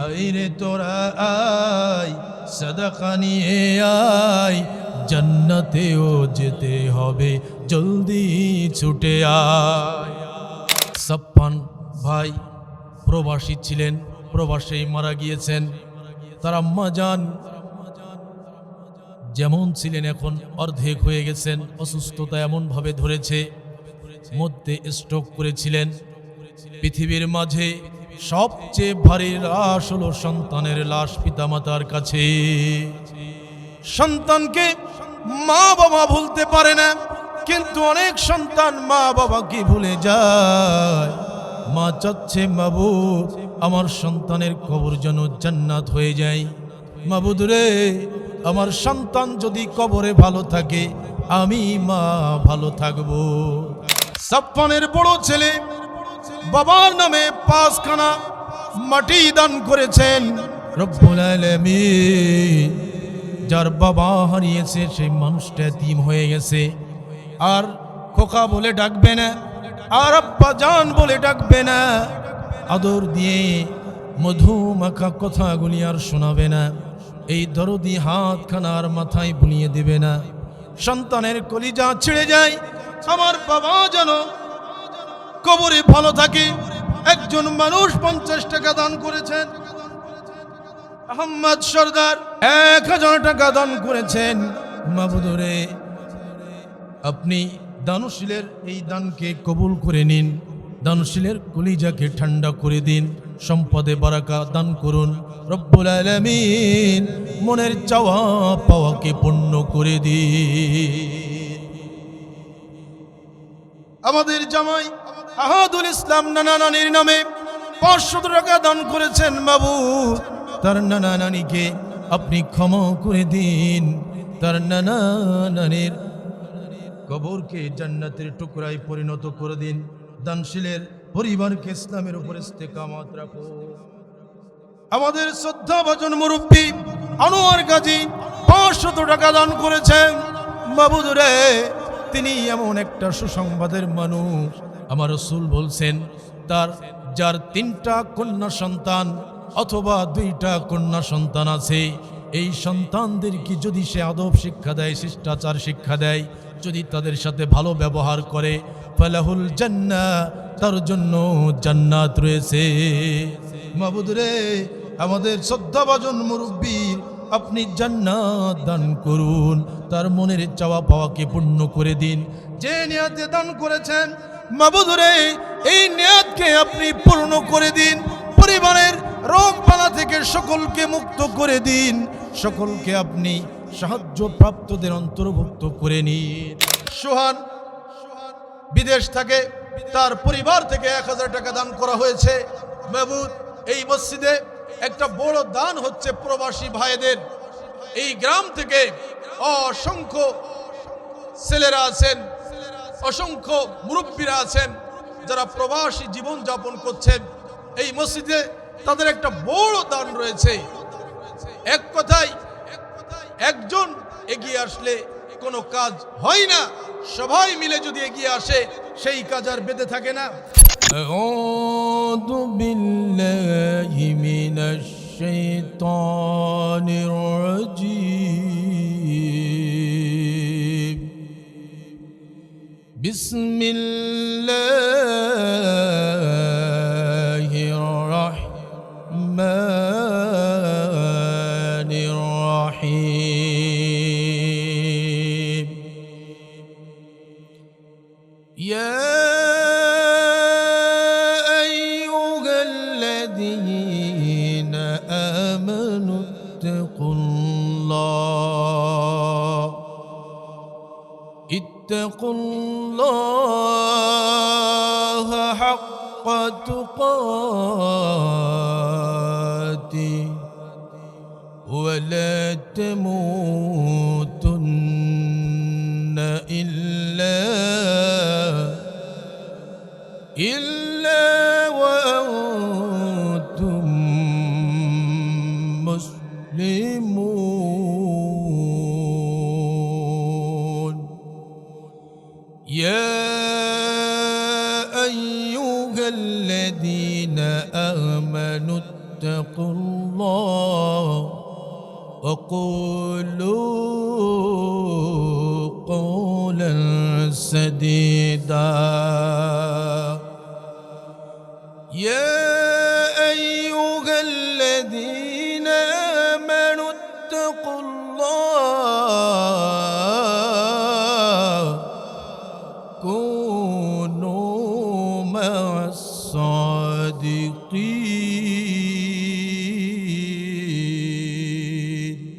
আইরে তোরা আয় সাদাকা নিয়ে আয়, জান্নাতেও যেতে হবে জলদি ছুটে আয়। সাফফান ভাই প্রবাসী ছিলেন, প্রবাসেই মারা গিয়েছেন। তার আম্মা জান যেমন ছিলেন এখন অর্ধেক হয়ে গেছেন, অসুস্থতা এমন ভাবে ধরেছে, মধ্যে স্ট্রোক করেছিলেন। পৃথিবীর মাঝে সবচেয়ে ভারী লাশ হলো সন্তানের লাশ পিতামাতার কাছে। সন্তানকে মা বাবা ভুলতে পারে না, কিন্তু অনেক সন্তান মা বাবাকে ভুলে যায়। মা চাচ্ছে মাবুদ আমার সন্তানের কবর যেন জান্নাত হয়ে যায়। মাবুদ রে, আমার সন্তান যদি কবরে ভালো থাকে আমি মা ভালো থাকবো। সাফফানের বড় ছেলে বাবার নামে 5 খানা মাটি দান করেছেন। রব্বুল আলামিন যার বাবা হারিয়েছে সেই মানুষটা এতিম হয়ে গেছে, আর খোকা বলে ডাকবে না, আর আব্বা জান বলে ডাকবে না, আদর দিয়ে মধু মাখা কথাগুলি আর শোনাবে না, এই দরদি হাতখানার মাথায় বুলিয়ে দেবে না। সন্তানের কলিজা ছিঁড়ে যায়, আমার বাবা যেন কবরে ভালো থাকে। একজন মানুষ 50 টাকা দান করেছেন, আহমদ সরদার 1000 টাকা দান করেছেন। মাবুদ রে, আপনি দানশীলের এই দানকে কবুল করে নিন, দানশীলের কলিজাকে ঠান্ডা করে দিন, সম্পদে বারাকা দান করুন। রব্বুল আলামিন মনের চাওয়া পাওয়াকে পূর্ণ করে দিন। আমাদের জামাই আহাদুল ইসলাম নানা নানির নামে 500 টাকা দান করেছেন। মাবুদ তার নানা নানিকে আপনি ক্ষমা করে দিন, তার নানা নানির কবরকে জান্নাতের টুকরায় পরিণত করে দিন। দানশীলের পরিবারকে ইসলামের উপর ইস্তেকামত রাখো। আমাদের শ্রদ্ধাভাজন মুরব্বী আনোয়ার গাজী 500 টাকা দান করেছেন। মাবুদ রে, তিনি এমন একটা সুসংবাদের মানুষ, আমার রাসূল বলছেন যার 3টা কন্যা সন্তান অথবা 2টা কন্যা সন্তান আছে, এই সন্তানদেরকে যদি সে আদব শিক্ষা দেয়, শিষ্টাচার শিক্ষা দেয়, যদি তাদের সাথে ভালো ব্যবহার করে, ফালাহুল জান্নাহ, তার জন্য জান্নাত রয়েছে। মাবুদ রে, আমাদের শ্রদ্ধাভাজন মুরব্বীর আপনি জান্নাত দান করুন, তার মনের চাওয়া পাওয়াকে পূর্ণ করে দিন। যে নিয়তে দান করেছেন মাবুদ রে, এই নিয়তকে আপনি পূর্ণ করে দিন। পরিবারের রোগ বালা থেকে সকলকে মুক্ত করে দিন, সকলকে আপনি সাহায্য প্রাপ্তদের অন্তর্ভুক্ত করে নিন। সোহান বিদেশ থেকে, তার পরিবার থেকে 1000 টাকা দান করা হয়েছে। মাবুদ, এই মসজিদে একটা বড় দান হচ্ছে প্রবাসী ভাইদের। এই গ্রাম থেকে অসংখ্য ছেলেরা আছেন, অসংখ্য মুরব্বীরা আছেন যারা প্রবাসী জীবন যাপন করছেন। এই মসজিদে তাদের একটা বড় দান রয়েছে। এক কথায় একজন এগিয়ে আসলে কোনো কাজ হয় না, সবাই মিলে যদি এগিয়ে আসে সেই কাজ আর বেঁধে থাকে না। আউযু বিল্লাহি মিনাশ শাইতানির রাজীম। বিসমিল্লাহির রাহমানির রাহিম। ইয়া আইয়ুহাল্লাযীনা আমানু ইত্তাকুল্লাহা হাক্কা তুকাতিহি ওয়া লা তামুতুন্না ইল্লা ওয়া আনতুম মুসলিমুন। ইয়া আইয়ুহাল্লাযীনা আমানু ইত্তাকুল্লাহ الله وقولوا قولا سديدا يا أيها الذين آمنوا اتقوا الله كونوا مع الصادقين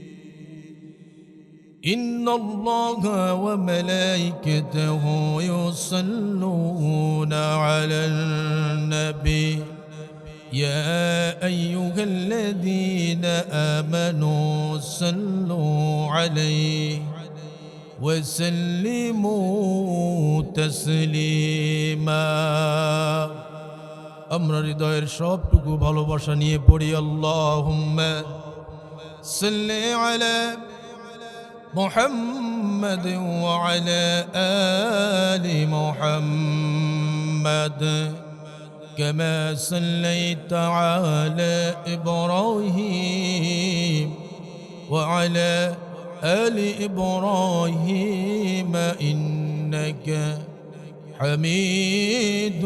إن الله وملائكته يصلون على النبي يا أيها الذين آمنوا صلوا عليه وسلموا تسليما আমরা হৃদয়ের সবটুকু ভালোবাসা নিয়ে পড়ি আল্লাহুম্মা সাল্লি আলা محمد وعلى آل محمد كما صليت على إبراهيم وعلى آل إبراهيم إنك حميد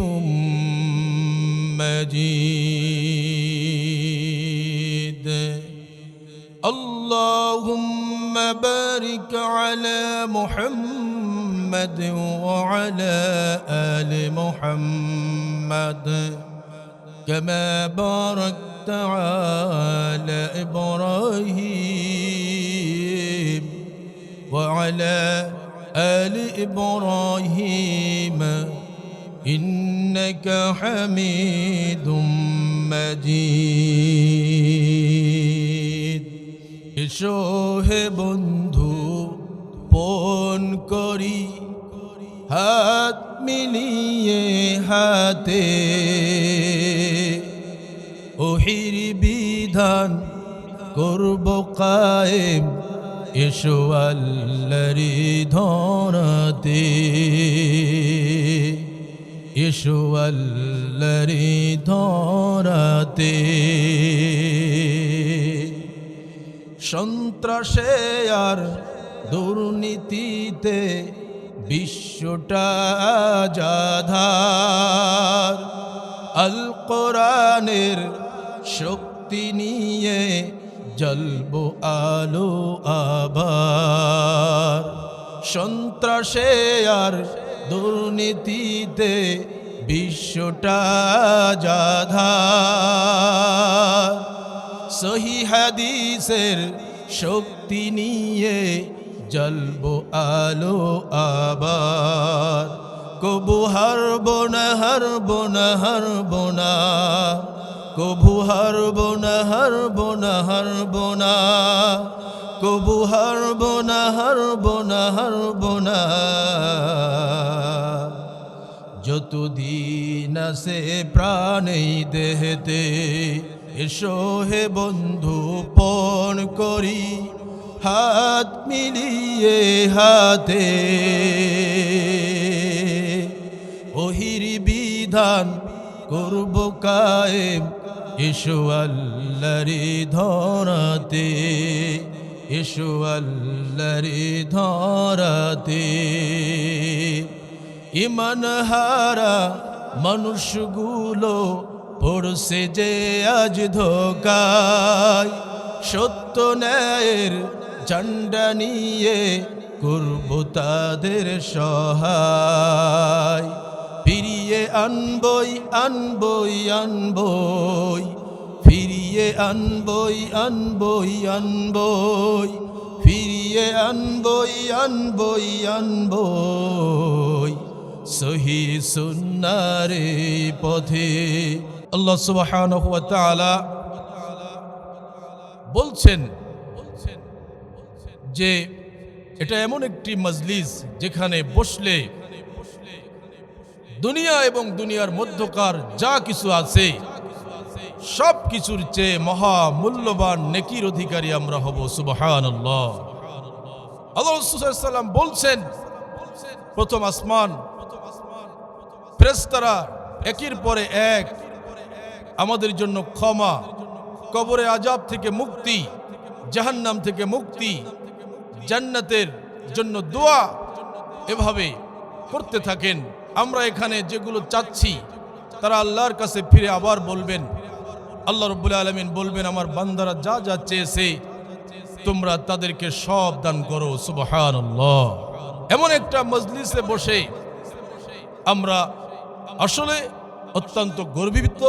مجيد اللهم بارك على محمد وعلى آل محمد كما باركت على إبراهيم وعلى آل إبراهيم إنك حميد مجيد এসো হে বন্ধু পণ করি হাত মিলিয়ে হাতে ওহির বিধান করব কায়েম এসো আল্লাহর ধরাতে এসো আল্লাহর ধরাতে সন্ত্রাসে আর দুর্নীতিতে বিশ্বটা জাধার আল কোরআনের শক্তি নিয়ে জ্বলবো আলো আবার সন্ত্রাসে আর দুর্নীতিতে বিশ্বটা জাধার সহি হাদিসের শক্তি নিয়ে জ্বলবো আলো আবার কবু হারব না হারব না হারব না কবু হারব না হারব না হারব না কবু হারব না হারব না হারব না যতদিন আছে প্রাণেই দেহেতে এসো হে বন্ধু পণ করি হাত মিলিয়ে হাতে ওহির বিধান করব কায়েম এসো আল্লাহর ধরাতে এসো আল্লাহর ধরাতে ইমান হারা মানুষগুলো পড়ছে যে আজ ধোকায় সত্য ন্যায়ের ঝান্ডা নিয়ে করব তাদের সহায় ফিরিয়ে আনবই আনবই আনবই ফিরিয়ে আনবই আনবই আনবই ফিরিয়ে আনবই আনবই আনবই সহি সুন্নারে পথে আল্লাহ সুবহানাহু ওয়া তাআলা বলছেন যে এটা এমন একটি মজলিস যেখানে বসলে দুনিয়া এবং দুনিয়ার মধ্যকার যা কিছু আছে সব কিছুর চেয়ে মহা মূল্যবান নেকির অধিকারী আমরা হব সুবহানাল্লাহ। আল্লাহ রাসূল সাল্লাল্লাহু আলাইহি ওয়াসাল্লাম বলছেন প্রথম আসমান ফেরেশতারা একের পরে এক আমাদের জন্য ক্ষমা কবরে আযাব থেকে মুক্তি, জাহান্নাম থেকে মুক্তি, জান্নাতের জন্য দোয়া এভাবে করতে থাকেন। আমরা এখানে যেগুলো চাচ্ছি তারা আল্লাহর কাছে ফিরে আবার বলবেন। আল্লাহ রাব্বুল আলামিন বলবেন, আমার বান্দারা যা যা চেয়েছে তোমরা তাদেরকে সব দান করো। সুবহানাল্লাহ। এমন একটা মজলিসে বসে আমরা আসলে অত্যন্ত গর্বিত,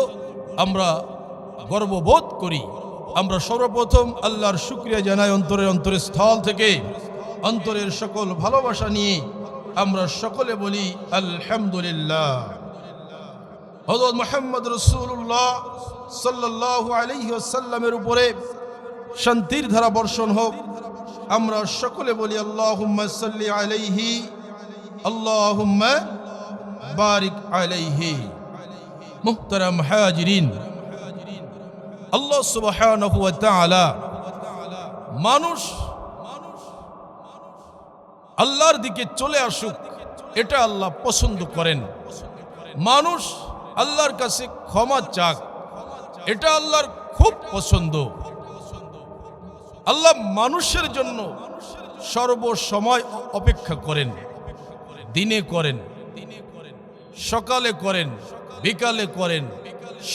আমরা গর্ববোধ করি। আমরা সর্বপ্রথম আল্লাহর শুকরিয়া জানাই অন্তরের স্থল থেকে, অন্তরের সকল ভালোবাসা নিয়ে আমরা সকলে বলি আলহামদুলিল্লাহ। হযরত মুহাম্মদ রাসূলুল্লাহ সাল্লাল্লাহু আলাইহি ওয়াসাল্লামের উপরে শান্তির ধারা বর্ষণ হোক। আমরা সকলে বলি আল্লাহুম্মা সাল্লি আলাইহি, আল্লাহুম্মা বারিক আলাইহি। মুহতারাম হাজিরিন, আল্লাহ সুবহানাহু ওয়া তাআলা মানুষ আল্লাহর দিকে চলে আসুক, এটা আল্লাহ পছন্দ করেন। মানুষ আল্লাহর কাছে ক্ষমা চাক, এটা আল্লাহর খুব পছন্দ। আল্লাহ মানুষের জন্য সর্বসময় অপেক্ষা করেন। দিনে করেন, সকালে করেন, বিকালে করেন,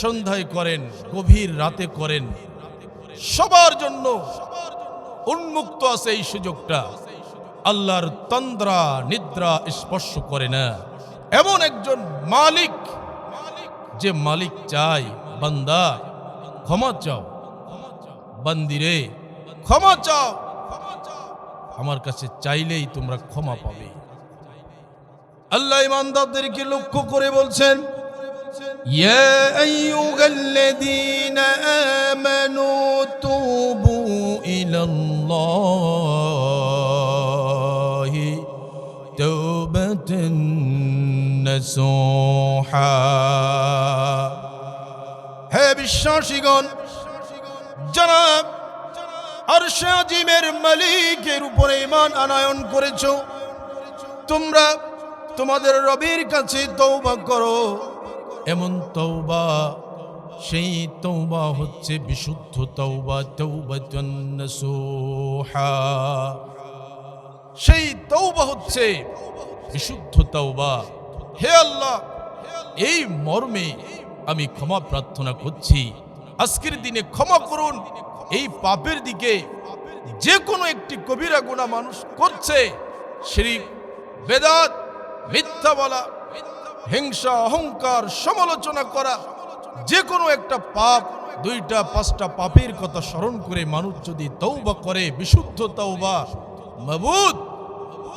সন্ধ্যায় করেন, গভীর রাতে করেন। সবার জন্য উন্মুক্ত আছে এই সুযোগটা। আল্লাহর তন্দ্রা নিদ্রা স্পর্শ করে না। এমন একজন মালিক, যে মালিক চাই, বান্দা ক্ষমা চাও, বান্দিরে ক্ষমা চাও, আমার কাছে চাইলেই তোমরা ক্ষমা পাবে। আল্লাহ ইমানদারদেরকে লক্ষ্য করে বলছেন, ইয়া আইয়ুহাল্লাযীনা আমানু তুবু ইলাল্লাহি তাওবাতান নাসুহা। হে বিশ্বাসীগণ, যারা আরশে আজিমের মালিকের উপরে ঈমান আনয়ন করেছো, তোমরা তোমাদের রবের কাছে তওবা করো। এমন তওবা, সেই তওবা হচ্ছে বিশুদ্ধ তওবা, তাওবাতুন নাসুহা। সেই তওবা হচ্ছে বিশুদ্ধ তওবা। হে আল্লাহ, এই মর্মে আমি ক্ষমা প্রার্থনা করছি, আজকের দিনে ক্ষমা করুন। এই পাপের দিকে যে কোনো একটি কবিরা গুনাহ মানুষ করছে, শিরক, বেদাত, মিথ্যা বলা, হিংসা, অহংকার, সমালোচনা করা, যে কোনো একটা পাপ, 2টা 5টা পাপের কথা স্মরণ করে মানুষ যদি তওবা করে, বিশুদ্ধ তওবা, মাবুদ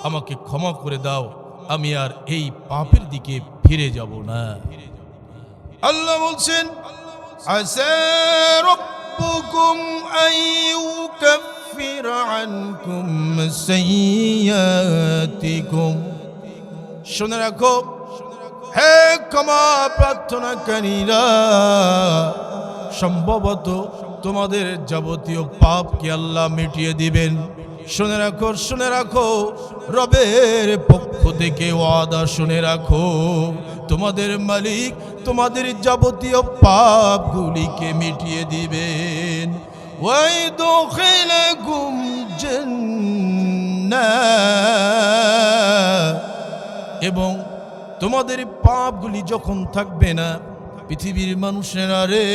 আমাকে ক্ষমা করে দাও, আমি আর এই পাপের দিকে ফিরে যাব না। আল্লাহ বলছেন, আসা রাব্বুকুম আইয়ুকাফির আনকুম সাইয়্যাতিকুম। শুনে রাখো হে ক্ষমা প্রার্থনাকারীরা, সম্ভবত তোমাদের যাবতীয় পাপকে আল্লাহ মিটিয়ে দিবেন। শুনে রাখো, শুনে রাখো, রবের পক্ষ থেকে ওয়াদা শুনে রাখো, তোমাদের মালিক তোমাদের যাবতীয় পাপগুলিকে মিটিয়ে দিবেন। ওয়াইদখিলাকুম জান্নাত, এবং তোমাদের পাপগুলি যখন থাকবে না, পৃথিবীর মানুষেরা রে,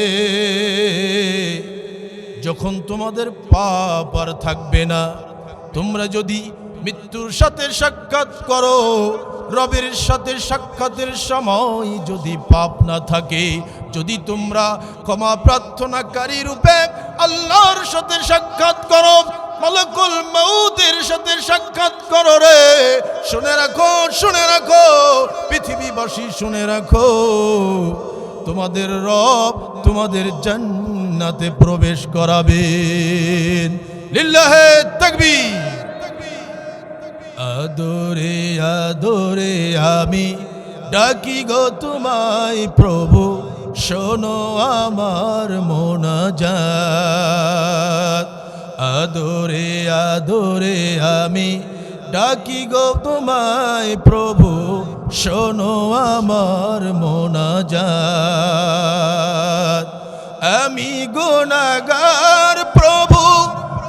যখন তোমাদের পাপ আর থাকবে না, তোমরা যদি মৃত্যুর সাথে সাক্ষাৎ করো, রবের সাথে সাক্ষাতের সময় যদি পাপ না থাকে, যদি তোমরা ক্ষমা প্রার্থনাকারী রূপে আল্লাহর সাথে সাক্ষাৎ করো, মালাকুল মউতের সাথে সাক্ষাৎ করো রে, শুনে রাখো, শুনে রাখো, পৃথিবীবাসী শুনে রাখো, তোমাদের রব তোমাদের জান্নাতে প্রবেশ করাবেন। লিল্লাহে তাকবীর। আদরে আদরে আমি ডাকি গো তোমায় প্রভু, শোনো আমার মোনাজাত। আদরে আদরে আমি ডাকি গো তোমায় প্রভু, শোনো আমার মোনাজাত। আমি গুনাহগার প্রভু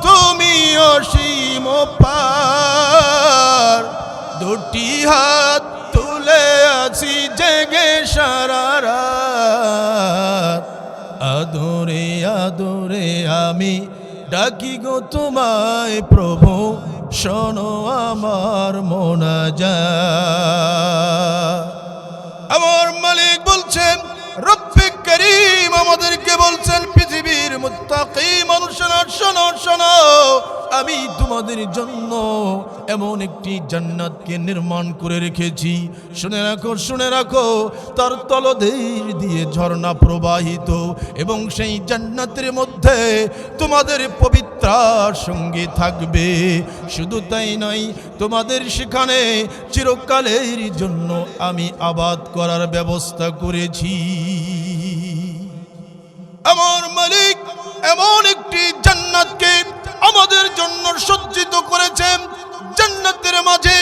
তুমি অসীম পার, দুটি হাত তুলে আছি জেগে সারা রাত, আদরে আদরে আমি ডাকি গো তোমায় প্রভু, শোনো আমার মোনাজাত। আমার মালিক বলছেন, রব্বে করিম আমাদেরকে বলছেন, পৃথিবীর মুত্তাকি মানুষেরা শোনো শোনো, আমি তোমাদের জন্য এমন একটি জান্নাতকে নির্মাণ করে রেখেছি। শুনে রাখো শুনে রাখো, তার তলদেশ দিয়ে ঝর্ণা প্রবাহিত, এবং সেই জান্নাতের মধ্যে তোমাদের পবিত্রার সঙ্গে থাকবে। শুধু তাই নয়, তোমাদের সেখানে চিরকালের জন্য আমি আবাদ করার ব্যবস্থা করেছি। আমার মালিক এমন একটি জান্নাতকে আমাদের জন্য সজ্জিত করেছেন। জান্নাতের মাঝে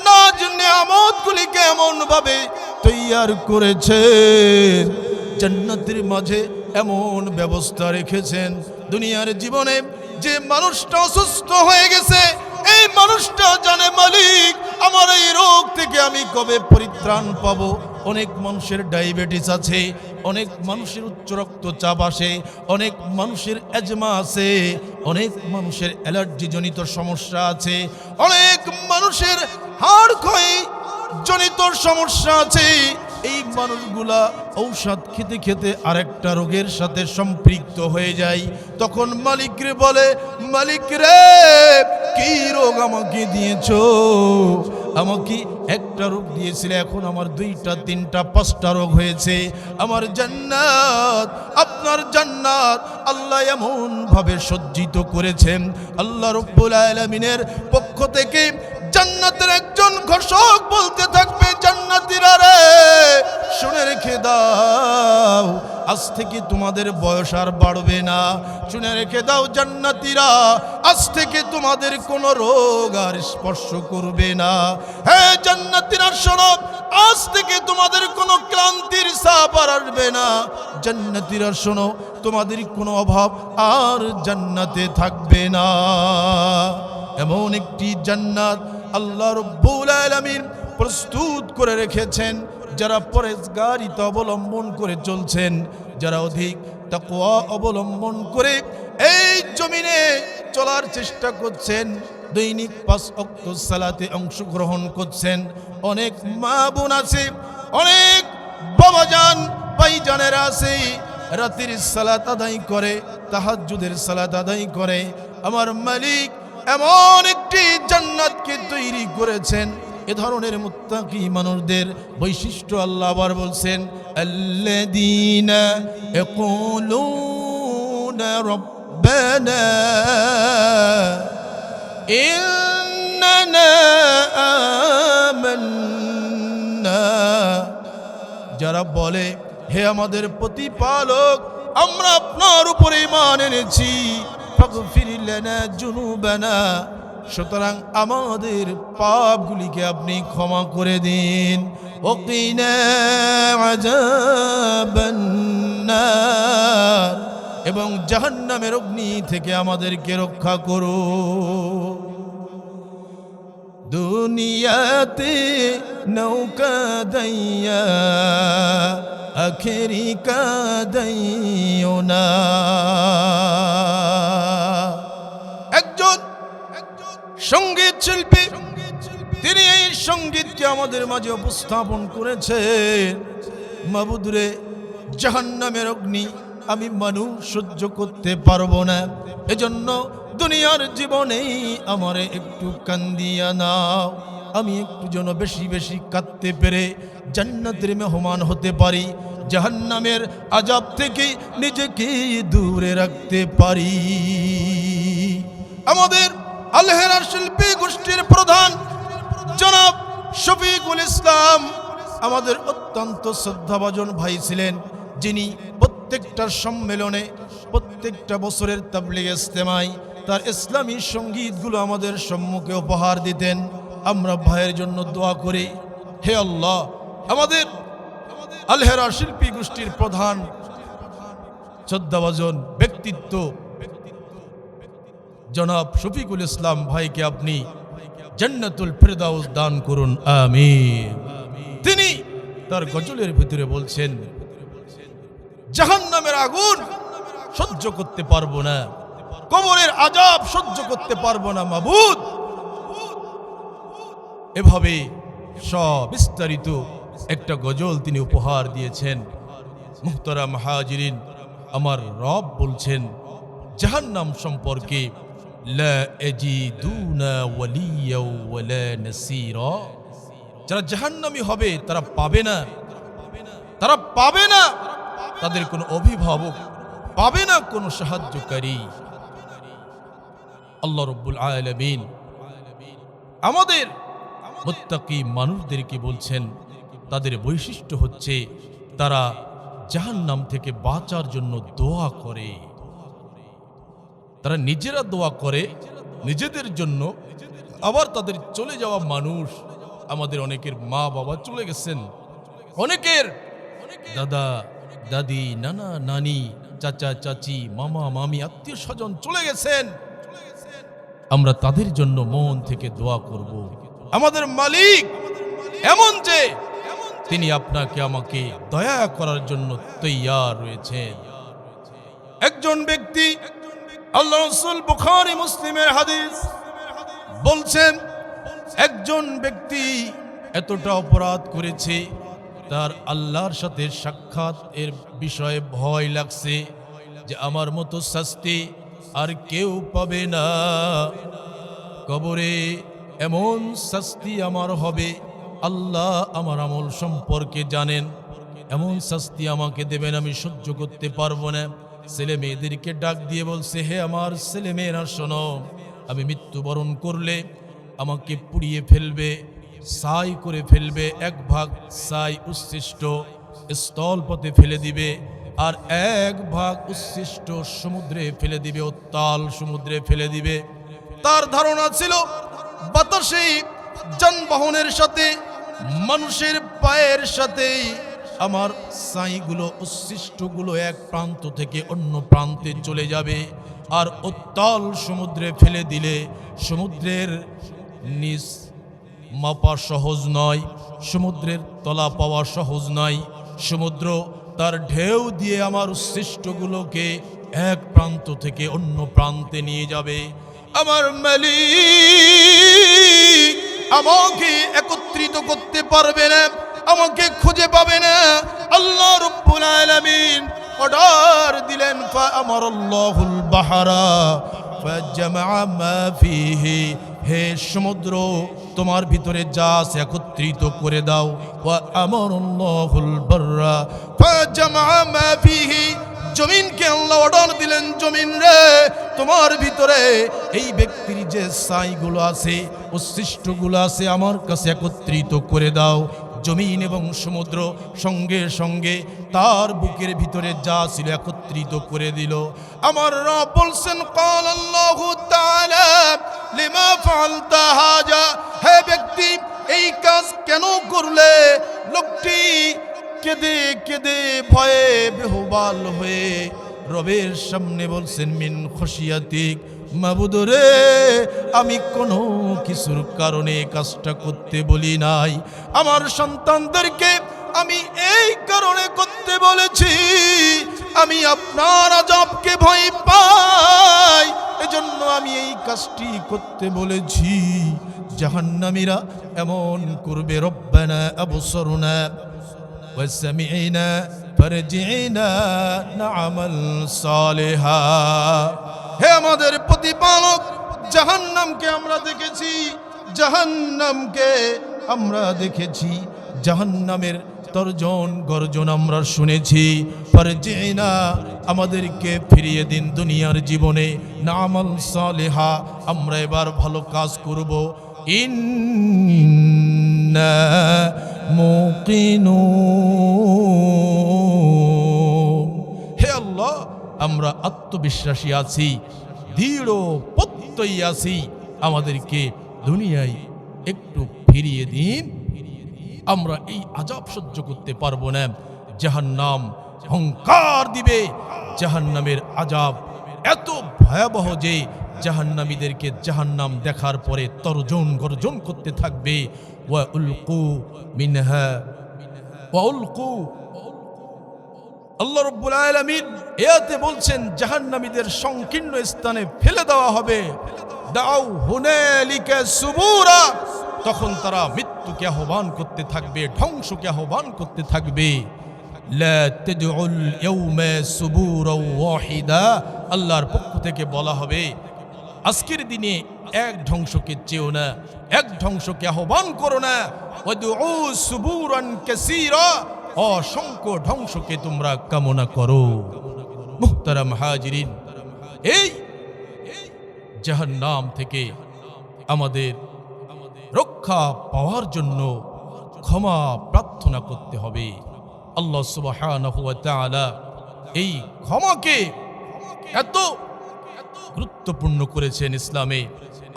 নাজ নেয়ামতগুলিকে এমন ভাবে তৈয়ার করেছেন, জান্নাতের মাঝে এমন ব্যবস্থা রেখেছেন, দুনিয়ার জীবনে যে মানুষটা অসুস্থ হয়ে গেছে, এই মানুষটা জানে মালিক আমার এই রোগ থেকে আমি কবে পরিত্রাণ পাবো। অনেক মানুষের ডায়াবেটিস আছে, অনেক মানুষের উচ্চ রক্তচাপ আসে, অনেক মানুষের অ্যাজমা আছে, অনেক মানুষের অ্যালার্জি জনিত সমস্যা আছে, অনেক মানুষের হাড় ক্ষয় জনিত সমস্যা আছে। এই মানুষগুলা ঔষধ খেতে খেতে আরেকটা রোগের সাথে সম্পৃক্ত হয়ে যায়। তখন মালিকরে বলে, মালিক রে কি রোগ আমাকে দিয়েছো? আমাকে একটা রোগ দিয়েছিলে, এখন আমার 2টা 3টা 5টা রোগ হয়েছে। আমার জান্নাত, আপনার জান্নাত আল্লাহ এমন ভাবে সজ্জিত করেছেন, আল্লাহ রাব্বুল আলামিনের পক্ষ থেকে জান্নাতের একজন ঘোষক বলতে থাকবে, জান্নাতীরা রে শুনে রেখে দাও, আজ থেকে তোমাদের বয়স আর বাড়বে না। শুনে রেখে দাও জান্নাতীরা, আজ থেকে তোমাদের কোনো রোগ আর স্পর্শ করবে না। হ্যাঁ জান্নাতীরা শোনো, আজ থেকে তোমাদের কোনো ক্লান্তির ছাপ আর আসবে না। জান্নাতীরা শোনো, তোমাদের কোনো অভাব আর জান্নাতে থাকবে না। এমন একটি জান্নাত আল্লাহ রাব্বুল আলামিন প্রস্তুত করে রেখেছেন যারা পরেজগারিতা অবলম্বন করে চলছেন, যারা অধিক তাকওয়া অবলম্বন করে এই জমিনে চলার চেষ্টা করছেন, দৈনিক 5 ওয়াক্ত সালাতে অংশগ্রহণ করছেন। অনেক মা বোন আছে, অনেক বাবাজান ভাইজানেরা আছে, রাতের সালাত আদায় করে, তাহাজ্জুদের সালাত আদায় করে। আমার মালিক এমন একটি জান্নাতকে তৈরি করেছেন। এ ধরনের মুত্তাকি মানুষদের বৈশিষ্ট্য আল্লাহ আবার বলছেন, আল্লাযীনা ইয়াকুলুনা রাব্বানা ইন্নানা আমান্না, যারা বলে হে আমাদের প্রতিপালক, আমরা আপনার উপরে ঈমান এনেছি, ফাগফির লানা যুনুবানা, সুতরাং আমাদের পাপগুলিকে আপনি ক্ষমা করে দিন, ওয়াকিনা আযাবান্নার, এবং জাহান্নামের অগ্নি থেকে আমাদেরকে রক্ষা করো। দুনিয়াতে নৌকা দাইয়া আখেরি কাদাইও না। একজন সঙ্গীত শিল্পী, তিনি এই সঙ্গীতকে আমাদের মাঝে উপস্থাপন করেছেন। মাবুদ রে, জাহান্নামের অগ্নি আমি মানুষ সহ্য করতে পারবো না, এজন্য দুনিয়ার জীবনেই আমারে একটু কান্দিয়া নাও, আমি একটু যেন বেশি বেশি কাঁদতে পেরে জান্নাতের মেহমান হতে পারি, জাহান্নামের আযাব থেকে নিজেকে দূরে রাখতে পারি। আমাদের আলহেরা শিল্পী গোষ্ঠীর প্রধান জনাব শফিকুল ইসলাম আমাদের অত্যন্ত শ্রদ্ধাভাজন ভাই ছিলেন, যিনি প্রত্যেকটা সম্মেলনে, প্রত্যেকটা বছরের তাবলীগ ইজতেমায় তার ইসলামী সঙ্গীতগুলো আমাদের সম্মুখে উপহার দিতেন। আমরা ভাইয়ের জন্য দোয়া করি, হে আল্লাহ, আমাদের আলহেরা শিল্পী গোষ্ঠীর প্রধান শ্রদ্ধাভাজন ব্যক্তিত্ব জনাব শফিকুল ইসলাম ভাইকে আপনি জান্নাতুল ফিরদাউস দান করুন, আমিন। তিনি তার গজলের ভিতরে বলছেন, জাহান্নামের আগুন সহ্য করতে পারবো না, কবরের আযাব সহ্য করতে পারবো না মাবুদ। এভাবে সবিস্তারিত একটা গজল তিনি উপহার দিয়েছেন। মুহতারাম হাজিরিন, আমার রব বলছেন জাহান্নাম সম্পর্কে, লা ইয়াজিদুনা ওয়ালিয়া ওয়ালা নাসীরা, যারা জাহান্নামী হবে তারা পাবে না, তাদের কোনো অভিভাবক পাবে না, কোনো সাহায্যকারী। আল্লাহ রাব্বুল আলামিন আমাদের মুত্তাকি মানুষদেরকে বলছেন, তাদের বৈশিষ্ট্য হচ্ছে তারা জাহান্নাম থেকে বাঁচার জন্য দোয়া করে। তারা নিজেরা দোয়া করে নিজেদের জন্য, আবার তাদের চলে যাওয়া মানুষ, আমাদের অনেকের মা বাবা চলে গেছেন, অনেকের দাদা দাদি নানা নানি চাচা চাচি মামা মামি আত্মীয় স্বজন চলে গেছেন, আমরা তাদের জন্য মন থেকে দোয়া করব। আমাদের মালিক এমন যে তিনি আপনাকে আমাকে দয়া করার জন্য তৈয়ার রয়েছেন। একজন ব্যক্তি, আল্লাহ রাসূল বুখারী মুসলিমের হাদিস বলছেন, একজন ব্যক্তি এতটা অপরাধ করেছে, তার আল্লাহর সাথে সাক্ষাৎ এর বিষয়ে ভয় লাগছে যে আমার মতো শাস্তি আর কেউ পাবে না, কবরে এমন শাস্তি আমার হবে, আল্লাহ আমার আমল সম্পর্কে জানেন, এমন শাস্তি আমাকে দেবেন আমি সহ্য করতে পারবো না। ছেলে মেয়েদেরকে ডাক দিয়ে বলছে, হে আমার ছেলে মেয়েরা শোনো, আমি মৃত্যুবরণ করলে আমাকে পুড়িয়ে ফেলবে, ছাই করে ফেলবে, এক ভাগ ছাই উচ্ছিষ্ট স্থলপথে ফেলে দিবে, আর এক ভাগ উচ্ছিষ্ট সমুদ্রে ফেলে দিবে, উত্তাল সমুদ্রে ফেলে দিবে। তার ধারণা ছিল বাতাসে যানবাহনের সাথে মানুষের পায়ের সাথে আমার ছাইগুলো উচ্ছিষ্টগুলো এক প্রান্ত থেকে অন্য প্রান্তে চলে যাবে, আর উত্তাল সমুদ্রে ফেলে দিলে সমুদ্রের নিচ মাপা সহজ নয়, সমুদ্রের তলা পাওয়া সহজ নয়, সমুদ্র তার ঢেউ দিয়ে আমার উচ্ছিষ্টগুলোকে এক প্রান্ত থেকে অন্য প্রান্তে নিয়ে যাবে। আমার মালিক আমাকে একত্রিত করতে পারবে না, আমাকে খুঁজে পাবে না। আল্লাহ রাব্বুল আলামিন অর্ডার দিলেন, ফাআমারাল্লাহুল বাহরা ফাজামআ মা ফীহি, হে সমুদ্র তোমার ভিতরে যা আছে একত্রিত করে দাও। ওয়া আমারাল্লাহুল বাররা ফাজামআ মা ফীহি, জমিনকে আল্লাহ অর্ডার দিলেন, জমিন রে তোমার ভিতরে এই ব্যক্তির যে ছাইগুলো আছে উচ্ছিষ্টগুলো আছে আমার কাছে একত্রিত করে দাও। জমিন এবং সমুদ্র সঙ্গে সঙ্গে তার বুকের ভিতরে যা ছিল একত্রিত করে দিল। আমার রব বলছেন, ক্বাল আল্লাহু তাআলা লিমা ফাআলতা হাজা, হে ব্যক্তি এই কাজ কেন করলে? লোকটি কেঁদে কেঁদে ভয়ে বেহুবাল হয়ে রবের সামনে বলছেন, মিন খশিয়াতিক, মাবুদ রে আমি কোনো কিছুর কারণে কাজটা করতে বলি নাই, আমার সন্তানদেরকে আমি এই কারণে করতে বলেছি, আমি আপনার আযাবকে ভয় পাই, এজন্য আমি এই কাজটি করতে বলেছি। জাহান্নামীরা এমন করবে, রব্বানা আবসারনা ওয়া সামি'না ফারজি'না না'মাল সালিহা, হে আমাদের প্রতিপালক জাহান্নামকে আমরা দেখেছি, জাহান্নামকে আমরা দেখেছি, জাহান্নামের তর্জন গর্জন আমরা শুনেছি, ফারজি'না আমাদেরকে ফিরিয়ে দিন দুনিয়ার জীবনে, না'মাল সালিহা আমরা এবার ভালো কাজ করব, ইন্না মুকিনুন, হে আল্লাহ আমরা আত্মবিশ্বাসী আছি, দৃঢ় প্রত্যয়ী আছি, আমাদেরকে দুনিয়ায় একটু ফিরিয়ে দিন, আমরা এই আযাব সহ্য করতে পারবো না। জাহান্নাম হুঙ্কার দিবে। জাহান্নামের আযাব এত ভয়াবহ যে জাহান্নামীদেরকে জাহান্নাম দেখার পরে তর্জন গর্জন করতে থাকবে। ওয়া উলকু মিনহা ওয়া উলকু, আল্লাহ রাব্বুল আলামিন এতে বলছেন জাহান্নামীদের সংকীর্ণ স্থানে ফেলে দেওয়া হবে। দাউ হুনালিকা সুবুরা, তখন তারা মৃত্যুকে আহ্বান করতে থাকবে, ধ্বংসকে আহ্বান করতে থাকবে। লা তাদউল ইয়াউমা সুবুরা ওয়াহিদা, আল্লাহর পক্ষ থেকে বলা হবে আজকের দিনে এক ধ্বংসকে চেও না, এক ধ্বংসকে আহ্বান করো না। ওয়াদউ সুবুরান কাসীরা, অসংখ্য ধ্বংসকে তোমরা কামনা করো। মুহতারাম হাজিরিন, এই জাহান্নাম থেকে আমাদের রক্ষা পাওয়ার জন্য ক্ষমা প্রার্থনা করতে হবে। আল্লাহ সুবহানাহু ওয়া তাআলা এই ক্ষমাকে এত গুরুত্বপূর্ণ করেছেন ইসলামে।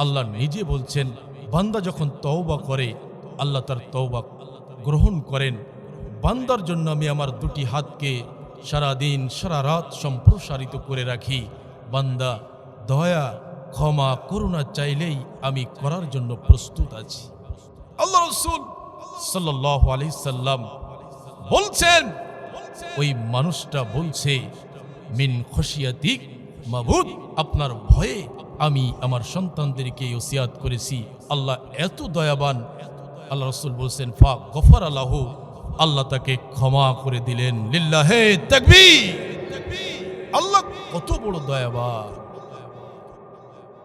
আল্লাহ নিজে বলছেন বান্দা যখন তওবা করে আল্লাহ তার তওবা গ্রহণ করেন। বান্দার জন্য আমি আমার দুটি হাতকে সারা দিন সারা রাত সম্প্রসারিত করে রাখি। বান্দা দয়া ক্ষমা করুণা চাইলেই আমি করার জন্য প্রস্তুত আছি। আল্লাহ রাসূল সাল্লাল্লাহু আলাইহি সাল্লাম বলছেন, ওই মানুষটা বলছে মিন খশিয়াতিক মাবুদ, আপনার ভয়ে আমি আমার সন্তানদেরকে ওসিয়াত করেছি। আল্লাহ এত দয়াবান। আল্লাহ রাসূল বলছেন ফা গফার লাহু, আল্লাহ তাকে ক্ষমা করে দিলেন। লিল্লাহে তাকবীর। আল্লাহ কত বড় দয়াবান।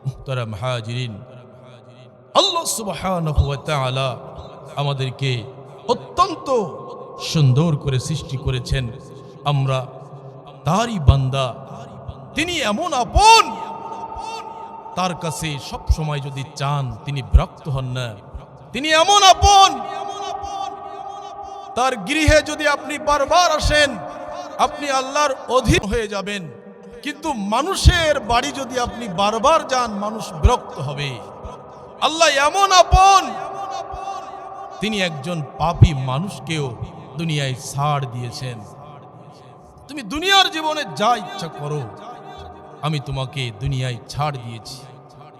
মুহতারাম হাজিরিন, আল্লাহ সুবহানাহু ওয়া তাআলা আমাদেরকে অত্যন্ত সুন্দর করে সৃষ্টি করেছেন। আমরা তারই বান্দা। তিনি এমন আপন, তার কাছে সব সময় যদি চান তিনি বিরক্ত হন না। তিনি এমন আপন, তার গৃহে যদি আপনি বারবার আসেন আপনি আল্লাহর অধীন হয়ে যাবেন। কিন্তু মানুষের বাড়ি যদি আপনি বারবার যান মানুষ বিরক্ত হবে। আল্লাহ এমন আপন, তিনি একজন পাপী মানুষকেও দুনিয়ায় ছাড় দিয়েছেন। তুমি দুনিয়ার জীবনে যা ইচ্ছা করো, আমি তোমাকে দুনিয়ায় ছাড় দিয়েছি।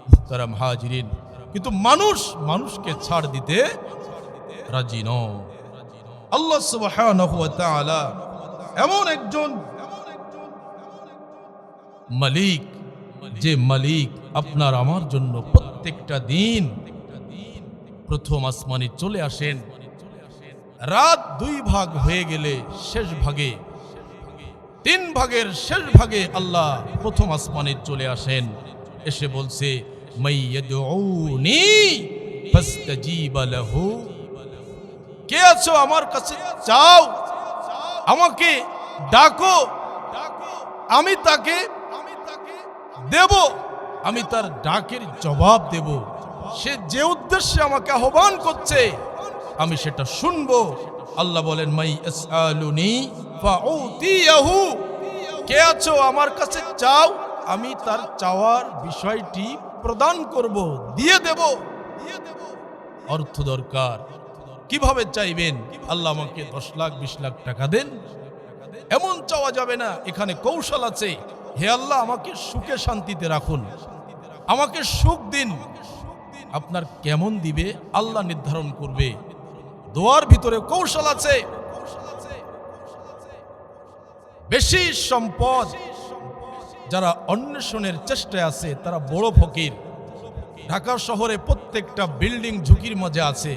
মুহতারাম হাজিরিন, কিন্তু মানুষকে ছাড় দিতে রাজি নয়। আল্লাহ সুবহানাহু ওয়া তাআলা এমন একজন মালিক, যে মালিক আপনার আমার জন্য প্রত্যেকটা দিন প্রথম আসমানে চলে আসেন। রাত 2 ভাগ হয়ে গেলে শেষ ভাগে 3 ভাগের শেষ ভাগে আল্লাহ প্রথম আসমানে চলে আসেন। এসে বলছে মাইয়াদউনি ফাস্তাজিবা লাহু, কে আছো আমার কাছে চাও, আমাকে ডাকো, আমি তাকে দেব, আমি তার ডাকের জবাব দেব। সে যে উদ্দেশ্যে আমাকে আহ্বান করছে আমি সেটা শুনবো। আল্লাহ বলেন মাই ইয়াসআলুনি ফাউতিয়াহু, কে আছো আমার কাছে চাও, আমি তার চাওয়ার বিষয়টি প্রদান করব, দিয়ে দেব। অর্থ দরকার, কিভাবে চাইবেন? আল্লাহ আমাকে 10 লাখ 20 লাখ টাকা দেন, এমন চাওয়া যাবে না। এখানে কৌশল আছে। হে আল্লাহ আমাকে সুখে শান্তিতে রাখুন, আমাকে সুখ দিন। আপনার কেমন দিবে আল্লাহ নির্ধারণ করবে। দোয়ার ভিতরে কৌশল আছে। বেশি সম্পদ যারা অন্বেষণের চেষ্টায় আছে তারা বড় ফকির। ঢাকা শহরে প্রত্যেকটা বিল্ডিং ঝুঁকির মাঝে আছে।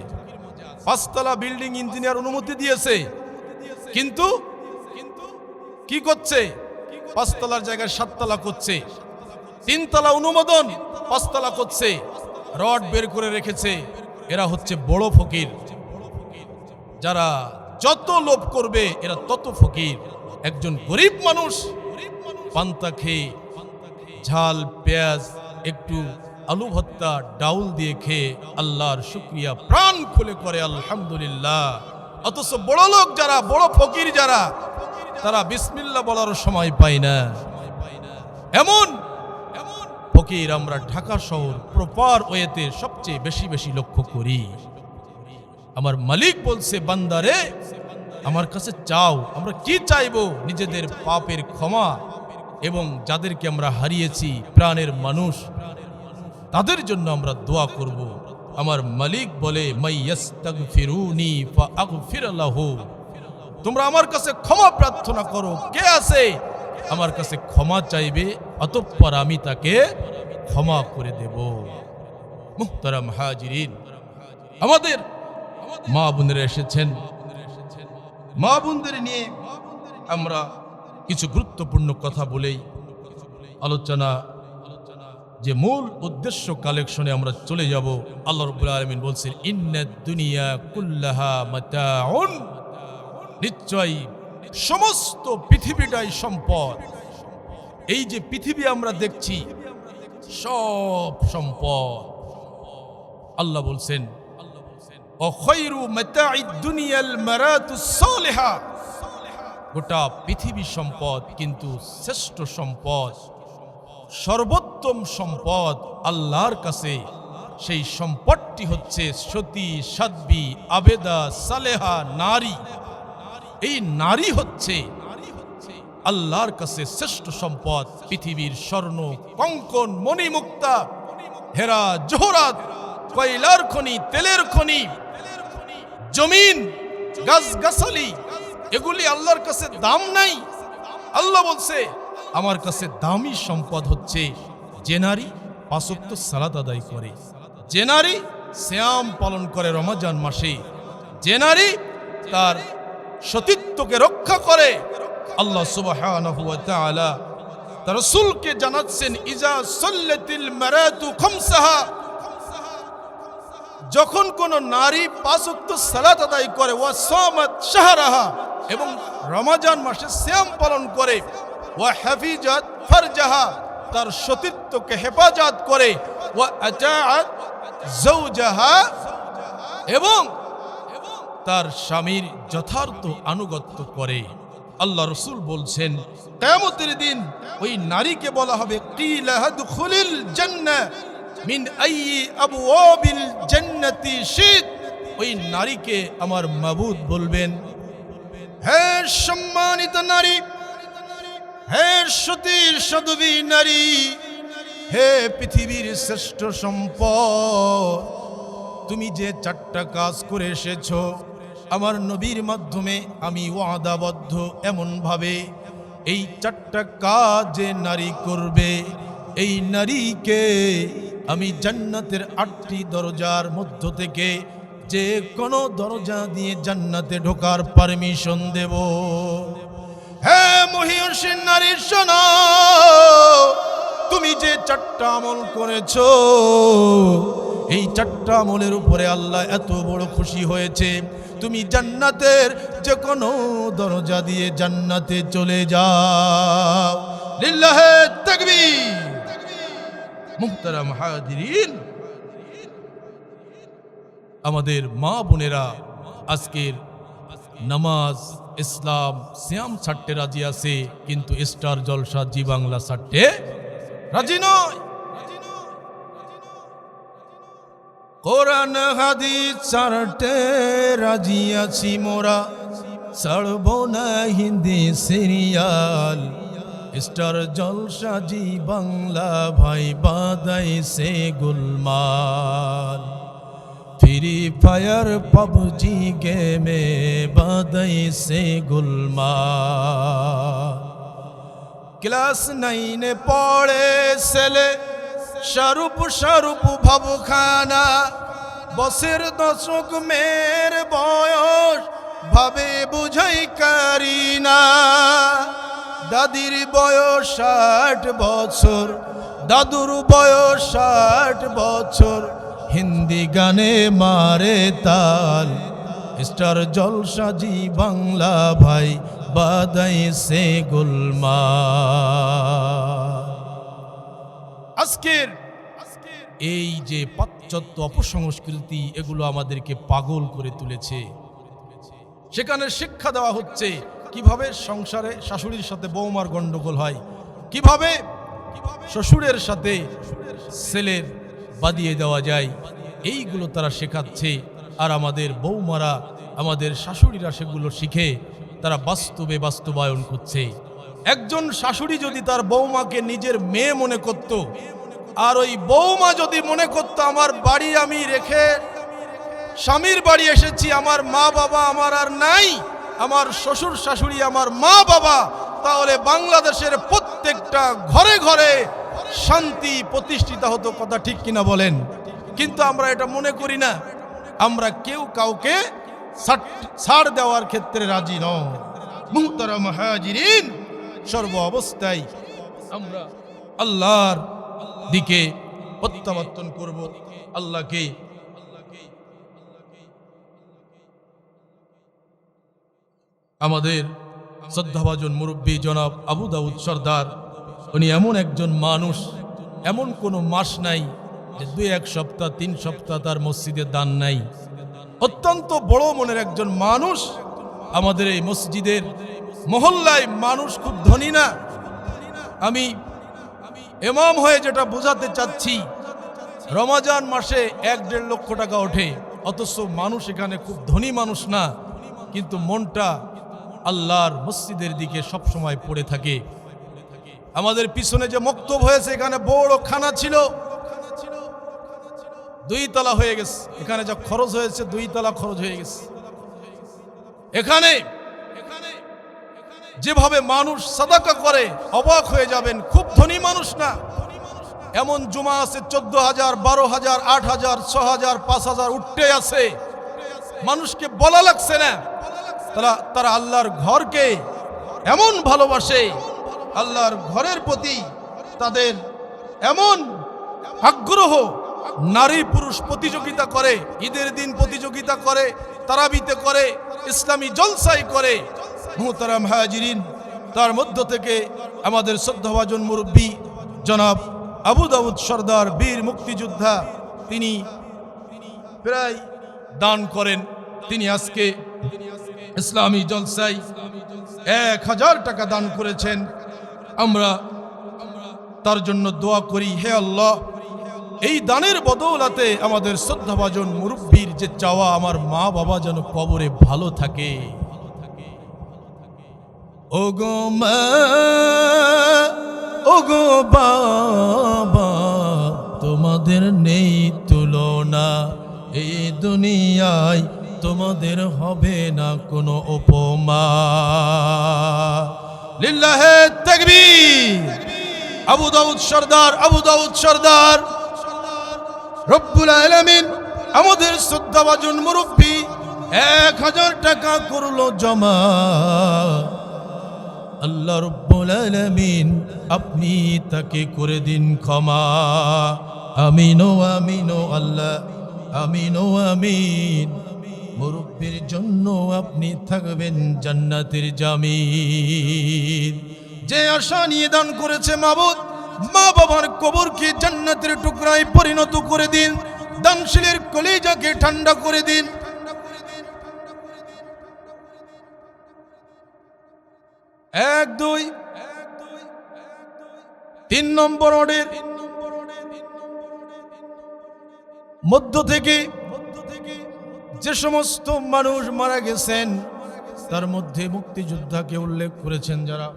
5 তলা বিল্ডিং ইঞ্জিনিয়ার অনুমতি দিয়েছে, কিন্তু কি করছে? 5 তলার জায়গায় 7 তলা করছে। 3 তলা অনুমোদন, 5 তলা করছে। রড বের করে রেখেছে। এরা হচ্ছে বড় ফকির। যারা যত লোভ করবে এরা তত ফকির। একজন গরিব মানুষ পান্তা খেয়ে ঝাল পেঁয়াজ একটু আলু ভর্তা ডাউল দিয়ে খেয়ে আল্লাহর শুকরিয়া প্রাণ খুলে করে আলহামদুলিল্লাহ। অথচ বড় লোক যারা, বড় ফকির যারা, তারা বিসমিল্লাহ বলার সময় পায় না। এমন ফকির আমরা ঢাকা শহর প্রপার ওয়েতে সবচেয়ে বেশি লক্ষ্য করি। আমার মালিক বলছে বান্দারে আমার কাছে চাও। আমরা কি চাইবো? নিজেদের পাপের ক্ষমা, এবং যাদেরকে আমরা হারিয়েছি প্রাণের মানুষ, তাদের জন্য আমরা দোয়া করব। আমার মালিক বলে, মাইয়াস্তাগফিরুনি ফাআগফির লাহু, তোমরা আমার কাছে ক্ষমা প্রার্থনা করো। কে আছে আমার কাছে ক্ষমা চাইবে, অতঃপর আমি তাকে ক্ষমা করে দেব। মুহতারাম হাজিরিন, আমাদের মা বোনেরা এসেছেন। মা বোনদের নিয়ে আমরা কিছু গুরুত্বপূর্ণ কথা বলেই আলোচনা, যে মূল উদ্দেশ্য কালেকশনে আমরা চলে যাব। আল্লাহ রাব্বুল আলামিন বলছেন, ইন্নাদ দুনিয়া কুল্লাহা মাতাউন, নিশ্চয়ই সমস্ত পৃথিবীটাই সম্পদ। এই যে পৃথিবী আমরা দেখছি, সব সম্পদ। আল্লাহ বলছেন, অখায়রু মাতাঈদ দুনিয়াল মারাতুস সালিহা, গোটা পৃথিবী সম্পদ, কিন্তু শ্রেষ্ঠ সম্পদ, সর্বোত্তম সম্পদ আল্লাহর কাছে, সেই সম্পদটি হচ্ছে সতী, সাধ্বী, আবেদা, সালেহা নারী। এই নারী হচ্ছে আল্লাহর কাছে শ্রেষ্ঠ সম্পদ। পৃথিবীর স্বর্ণ, কঙ্কন, মণিমুক্তা, হেরা, জোহরাত, কয়লার খনি, তেলের খনি, জমিন, গাছগাছালি, এগুলি আল্লাহর কাছে দাম নাই। আল্লাহ বলছে, আমার কাছে দামি সম্পদ হচ্ছে যে নারী 5 ওয়াক্ত সালাত আদায় করে, যে নারী সিয়াম পালন করে রমজান মাসে, যে নারী তার সতীত্বকে রক্ষা করে। আল্লাহ সুবহানাহু ওয়া তাআলা তার রাসূলকে জানাচ্ছেন, ইজা সাল্লাতিল মারাতু খামসাহা, যখন কোন নারী 5 ওয়াক্ত সালাত আদায় করে, ওয়া সামাত শাহরাহা, এবং রমজান মাসে সিয়াম পালন করে, ওয়া হাফিজাত ফারজাহা, তার সতীত্বকে হেফাজত করে, ওয়া আতাআত যাওজাহা, এবং তার স্বামীর যথার্থ আনুগত্য করে। আল্লাহ রাসূল বলছেন, কিয়ামতের দিন ওই নারীকে বলা হবে, কিলা হাদখুলিল জান্নাহ মিন আইয়ি আবওয়াবিল জান্নাতি শিত, ওই নারীকে আমার মাবুদ বলবেন, হে সম্মানিত নারী, হে সতীর সাধ্বী নারী, হে পৃথিবীর শ্রেষ্ঠ সম্পদ, তুমি যে 4টা কাজ করে এসেছো আমার নবীর মাধ্যমে, আমি ওয়াদাবদ্ধ এমনভাবে এই 4টা কাজ যে নারী করবে, এই নারীকে আমি জান্নাতের 8টি দরজার মধ্য থেকে যে কোনো দরজা দিয়ে জান্নাতে ঢোকার পারমিশন দেব। হে মহিয়সী নারী, শোনো, তুমি যে 4টা আমল করেছো, এই 4টা আমলের উপরে আল্লাহ এত বড় খুশি হয়েছে, তুমি জান্নাতের যে কোনো দরজা দিয়ে জান্নাতে চলে যাও। লিল্লাহে তাকবীর। মুহতারাম হাজিরিন, আমাদের মা বোনেরা আজকের নামাজ, ইসলাম, সিয়াম ছাড়তে রাজি আছে, কিন্তু স্টার জলসা, জি বাংলা ছাড়তে রাজি নয়। কোরআন হাদিস ছাড়তে রাজি আছি মোরা, ছাড়ব না হিন্দি সিরিয়াল, স্টার জলসা, জি বাংলা ভাই বাদাইছে গোলমাল, ফ্রি ফায়ার পাবজি গেমে বাদাইছে গোলমাল। ক্লাস 9 পড়ে ছেলে, শারুপ শারুপ ভাবখানা, বছর 10 মেয়ের বয়স, ভাবে বুঝাই কারিনা, দাদির বয়স 60 বছর, দাদুর বয়স 60 বছর, হিন্দি গানে মারে তাল, স্টার জলসা, জি বাংলা ভাই বাদাইছে গোলমাল। আজকের এই যে পাশ্চাত্য অপসংস্কৃতি, এগুলো আমাদেরকে পাগল করে তুলেছে। সেখানে শিক্ষা দেওয়া হচ্ছে কিভাবে সংসারে শাশুড়ির সাথে বৌমার গন্ডগোল হয়, কিভাবে শ্বশুরের সাথে ছেলের বাদিয়ে দেওয়া যায়, এইগুলো তারা শেখাচ্ছে। আর আমাদের বৌমারা আমাদের শাশুড়িরা সেগুলো শিখে তারা বাস্তবে বাস্তবায়ন করছে। একজন শাশুড়ি যদি তার বৌমাকে নিজের মেয়ে মনে করত, আর ওই বৌমা যদি মনে করত আমার বাড়ি আমি রেখে স্বামীর বাড়ি এসেছি, আমার মা বাবা আমার আর নাই, আমার শ্বশুর শাশুড়ি আমার মা বাবা, তাহলে বাংলাদেশের প্রত্যেকটা ঘরে ঘরে শান্তি প্রতিষ্ঠিত হতো। কথা ঠিক কিনা বলেন? কিন্তু আমরা এটা মনে করি না। আমরা কেউ কাউকে ছাড় দেওয়ার ক্ষেত্রে রাজি নই। মুহতারাম হাজিরিন, সর্ব অবস্থায় আমরা আল্লাহর দিকে প্রত্যাবর্তন করব। আল্লাহকে আমাদের শ্রদ্ধাভাজন মুরব্বী জনাব আবু দাউদ সরদার, উনি এমন একজন মানুষ, এমন কোনো মাস নাই যে 2-1 সপ্তাহ 3 সপ্তাহ তার মসজিদে দান নাই। অত্যন্ত বড় মনের একজন মানুষ। আমাদের এই মসজিদের মহল্লায় মানুষ খুব ধনী না। আমি ইমাম হয়ে যেটা বোঝাতে চাচ্ছি, রমজান মাসে 1-1.5 লক্ষ টাকা ওঠে, অথচ মানুষ এখানে খুব ধনী মানুষ না, কিন্তু মনটা আল্লাহর মসজিদের দিকে সব সময় পড়ে থাকে। আমাদের পিছনে যে মক্তব হয়েছে, এখানে বড় খানা ছিল, 2 তলা হয়ে গেছে। এখানে যা খরচ হয়েছে 2 তলা খরচ হয়ে গেছে। এখানে যেভাবে মানুষ সাদাকা করে অবাক হয়ে যাবেন। খুব ধনী মানুষ না, এমন জুমা আছে 14,000, 12,000, 8,000, 6,000, 5,000 উঠতে আছে। মানুষকে বলা লাগছে না, তারা আল্লাহর ঘরকে এমন ভালোবাসে, আল্লাহর ঘরের প্রতি তাদের এমন আগ্রহ। নারী পুরুষ প্রতিযোগিতা করে, ঈদের দিন প্রতিযোগিতা করে, তারাবিতে করে, ইসলামী জলসাই করে। মুহতারাম হাজিরিন, তার মধ্য থেকে আমাদের শ্রদ্ধাভাজন মুরব্বী জনাব আবু দাউদ সরদার, বীর মুক্তিযোদ্ধা, তিনি প্রায় দান করেন। তিনি আজকে ইসলামী জলসায় 1000 টাকা দান করেছেন। আমরা তার জন্য দোয়া করি, হে আল্লাহ, এই দানের বদৌলতে আমাদের শ্রদ্ধাভাজন মুরব্বীর যে চাওয়া, আমার মা বাবা যেন কবরে ভালো থাকে। ওগো মা, ওগো বাবা, তোমাদের নেই তুলনা, এই দুনিয়ায় তোমাদের হবে না কোনো উপমা। লিল্লাহে তাকবীর। আবু দাউদ সরদার, আবু দাউদ সরদার, রব্বুল আলামিন আমাদের শ্রদ্ধাভাজন মুরব্বী 1000 টাকা করলো জমা। আল্লাহ রব্বুল আলামিন আপনি তাকে করে দিন ক্ষমা। আমিন ও আমিন ও আল্লাহ, আমিন ও আমিন। মুরব্বীর জন্য আপনি থাকবেন জান্নাতের জামিন। যে আশা নিয়ে দান করেছে, মাবুদ মা বাবার কবরকে জান্নাতের টুকরায় পরিণত করে দিন, দানশীলের কলিজাকে ঠান্ডা করে দিন। 1, 2, 3 নম্বর ওয়ার্ডের মধ্য থেকে যে সমস্ত মানুষ মারা গেছেন, তার মধ্যে মুক্তিযোদ্ধাকে উল্লেখ করেছেন যারা,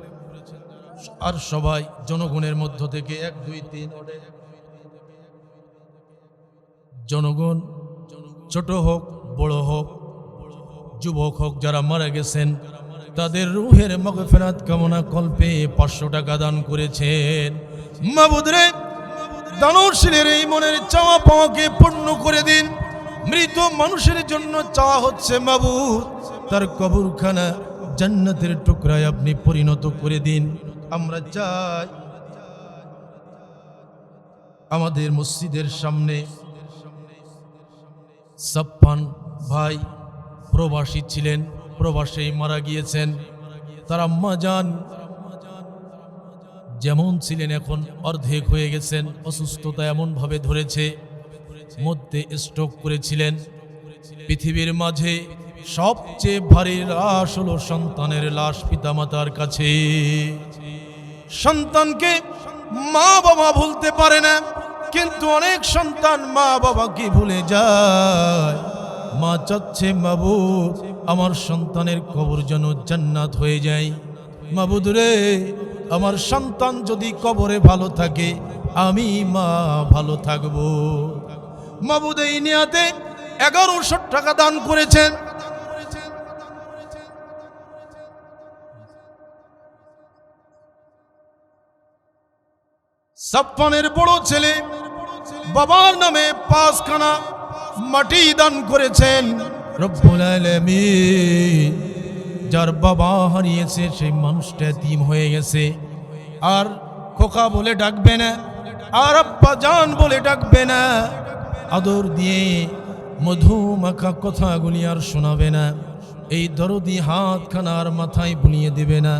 আর সবাই জনগণের মধ্য থেকে 1, 2, 3 ওয়ার্ডে জনগণ, ছোট হোক বড় হোক, যুবক হোক, যারা মারা গেছেন তাদের রূহের মাগফিরাত কামনা কল্পে 500 টাকা দান করেছেন। মাবুদ রে, দানশীলের এই মনের চাওয়া পাওয়াকে পূর্ণ করে দিন। মৃত মানুষের জন্য চাওয়া হচ্ছে, মাবুদ তার কবরখানা জান্নাতের টুকরায় আপনি পরিণত করে দিন। আমরা চাই আমাদের মসজিদের সামনে 56 ভাই প্রবাসী ছিলেন, প্রবাসেই মারা গিয়েছেন। তারা আম্মা জান যেমন ছিলেন এখন অর্ধেক হয়ে গেছেন। অসুস্থতা এমন ভাবে ধরেছে, মধ্যে স্ট্রোক করেছিলেন। পৃথিবীর মাঝে সবচেয়ে ভারী লাশ হলো সন্তানের লাশ পিতামাতার কাছে। সন্তানকে মা বাবা ভুলতে পারে না, কিন্তু অনেক সন্তান মা বাবাকে ভুলে যায়। মা চাচ্ছে, মাবুদ আমার সন্তানের কবর যেন জান্নাত হয়ে যায়। মাবুদ রে, আমার সন্তান যদি কবরে ভালো থাকে, আমি মা ভালো থাকব। মাবুদ এই নিয়াতে 1100 টাকা দান করেছেন। সাফফানের বড় ছেলে বাবার নামে 5 খানা মাটি দান করেছেন। রব্বুল আলামিন, যার বাবা হারিয়েছে সেই মানুষটা এতিম হয়ে গেছে, আর খোকা বলে ডাকবে না, আর আব্বা জান বলে ডাকবে না, আদর দিয়ে মধু মাখা কথাগুলি আর শোনাবে না, এই দরদি হাতখানার মাথায় বুলিয়ে দেবে না।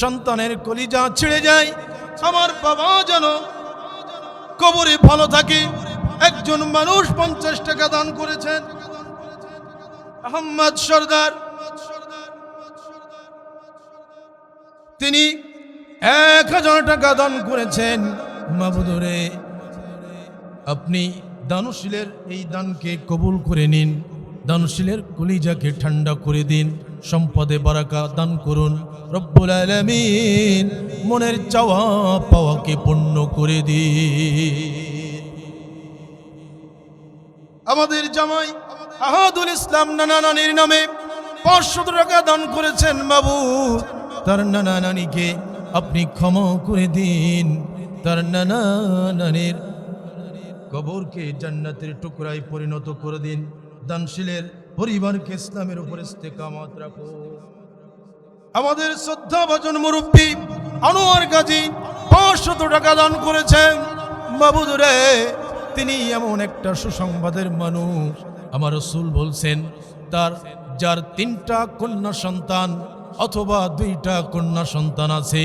সন্তানের কলিজা ছিঁড়ে যায়, আমার বাবা যেন কবরে ভালো থাকে। একজন মানুষ 50 টাকা দান করেছেন। আহমদ সরদার, তিনি 1000 টাকা দান করেছেন। মাবুদ রে, আপনি দানশীলের এই দানকে কবুল করে নিন, দানশীলের কলিজাকে ঠান্ডা করে দিন, সম্পদে বারাকা দান করুন। রব্বুল আলামিন, মনের চাওয়া পাওয়াকে পূর্ণ করে দিন। আমাদের জামাই আহাদুল ইসলাম নানা নানির নামে 500 টাকা দান করেছেন। মাবুদ, তার নানা নানিকে আপনি ক্ষমা করে দিন, তার নানা নানির কবরকে জান্নাতের টুকরায় পরিণত করে দিন। দানশীলের পরিবারকে ইসলামের উপর ইস্তেকামত রাখো। আমাদের শ্রদ্ধাভাজন মুরব্বী আনোয়ার গাজী 500 টাকা দান করেছেন। মাবুদ রে, তিনি এমন একটা সুসংবাদের মানুষ, আমার রাসূল বলছেন, যার 3টা কন্যা সন্তান অথবা 2টা কন্যা সন্তান আছে,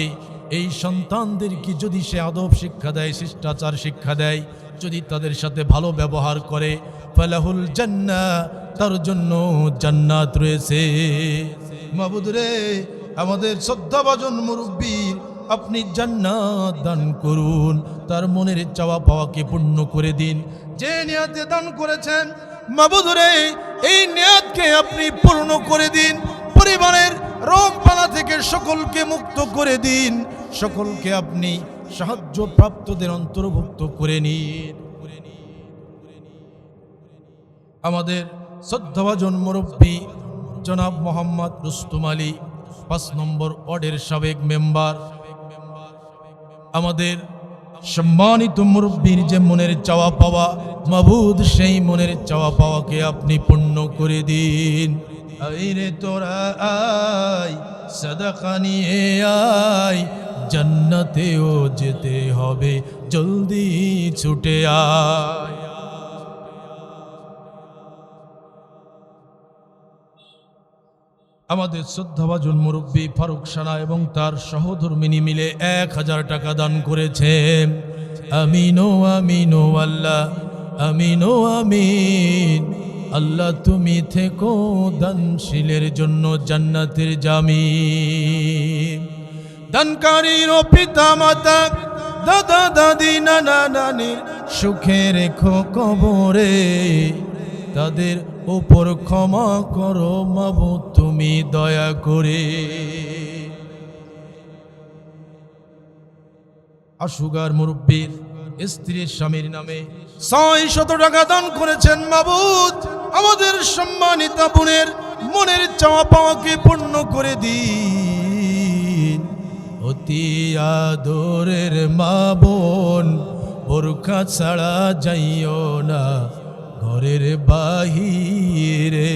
এই সন্তানদেরকে যদি সে আদব শিক্ষা দেয়, শিষ্টাচার শিক্ষা দেয়, যদি তাদের সাথে ভালো ব্যবহার করে, ফালাহুল জান্নাহ, তার জন্য জান্নাত রয়েছে। মাবুদ রে, আমাদের শ্রদ্ধাভাজন মুরব্বী আপনি জান্নাত দান করুন, তার মনের চাওয়া পাওয়াকে পূর্ণ করে দিন। যে নিয়াতে দান করেছেন, মাবুদ রে, এই নিয়াতকে আপনি পূর্ণ করে দিন। পরিবারের রোগ বালা থেকে সকলকে মুক্ত করে দিন, সকলকে আপনি সাহায্য প্রাপ্তদের অন্তর্ভুক্ত করে নিন। আমাদের শ্রদ্ধাভাজন মুরব্বী জনাব মোহাম্মদ রুস্তম আলী 5 নম্বর ওয়ার্ডের সাবেক মেম্বার, আমাদের সম্মানিত মুরব্বীর যে মনের চাওয়া পাওয়া, মাবুদ সেই মনের চাওয়া পাওয়াকে আপনি পূর্ণ করে দিন। আইরে তোরা আয়, সাদাকা নিয়ে আয়, জান্নাতেও যেতে হবে, জলদি ছুটে আয়। আমাদের শ্রদ্ধাভাজন মুরব্বী ফারুক সানা এবং তার সহধর্মিনী মিলে 1000 টাকা দান করেছে। আমিন ও আমিন ও আল্লাহ, আমিন ও আমিন। আল্লাহ, তুমি থেকো দানশীলের জন্য জান্নাতের জামিন। দানকারীর পিতা মাতা, দাদা দাদি, নানা নানির সুখে রেখো কবরে, তাদের উপর ক্ষমা করো মাবুদ তুমি দয়া করে। আশুগার মুরব্বীর স্ত্রীর স্বামীর নামে 600 টাকা দান করেছেন। মাবুদ, আমাদের সম্মানিত বোনের মনের চাওয়া পাওয়াকে পূর্ণ করে দিন। অতি আদরের মা বোন, বোরখা ছাড়া যাইও না ঘরের বাহিরে।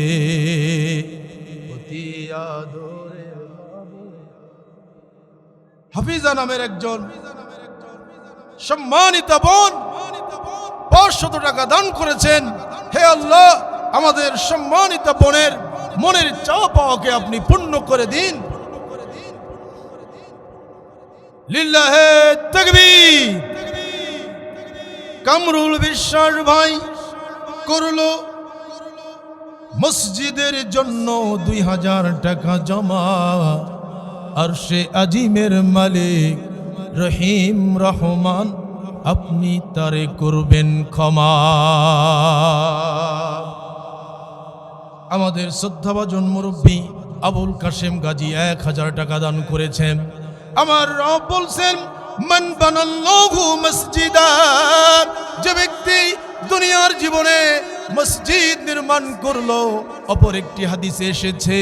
অতি আদরের মা বোন। হাফিজা নামের একজন সম্মানিত বোন 500 টাকা দান করেছেন। হে আল্লাহ, আমাদের সম্মানিত বোনের মনের চাওয়া পাওয়াকে আপনি পূর্ণ করে দিন। লিল্লাহে তাকবীর। কামরুল বিশ্বাস ভাই করলো মসজিদের জন্য 2000 টাকা জমা। আরশে আজিমের মালিক রহিম রহমান, আপনি তারে করবেন ক্ষমা। আমাদের শ্রদ্ধাভাজন মুরব্বী আবুল কাশেম গাজী 1000 টাকা দান করেছেন। আমার রব বলছেন মান বানাল্লাহু মসজিদা, যে ব্যক্তি দুনিয়ার জীবনে মসজিদ নির্মাণ করলো, অপর একটি হাদিসে এসেছে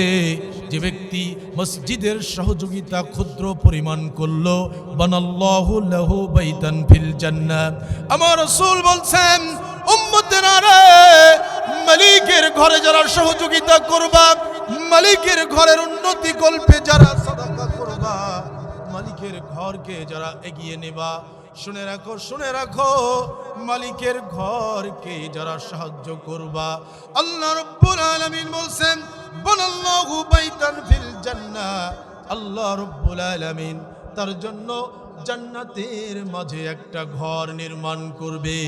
যে ব্যক্তি মসজিদের সহযোগিতা ক্ষুদ্র পরিমাণ করলো, বানাল্লাহু লাহু বাইতান ফিল জান্নাহ। আমার রাসূল বলছেন উম্মতেরা রে, মালিকের ঘরে যারা সহযোগিতা করবা, মালিকের ঘরের উন্নতি কল্পে যারা সাদাকা করবা, মালিকের ঘরকে যারা এগিয়ে নেবা, শুনে রাখো শুনে রাখো, মালিকের ঘরকে যারা সাহায্য করবা, আল্লাহ রাব্বুল আলামিন বলছেন বানাল্লাহু বাইতান ফিল জান্নাহ, আল্লাহ রাব্বুল আলামিন তার জন্য জান্নাতের মাঝে একটা ঘর নির্মাণ করবে।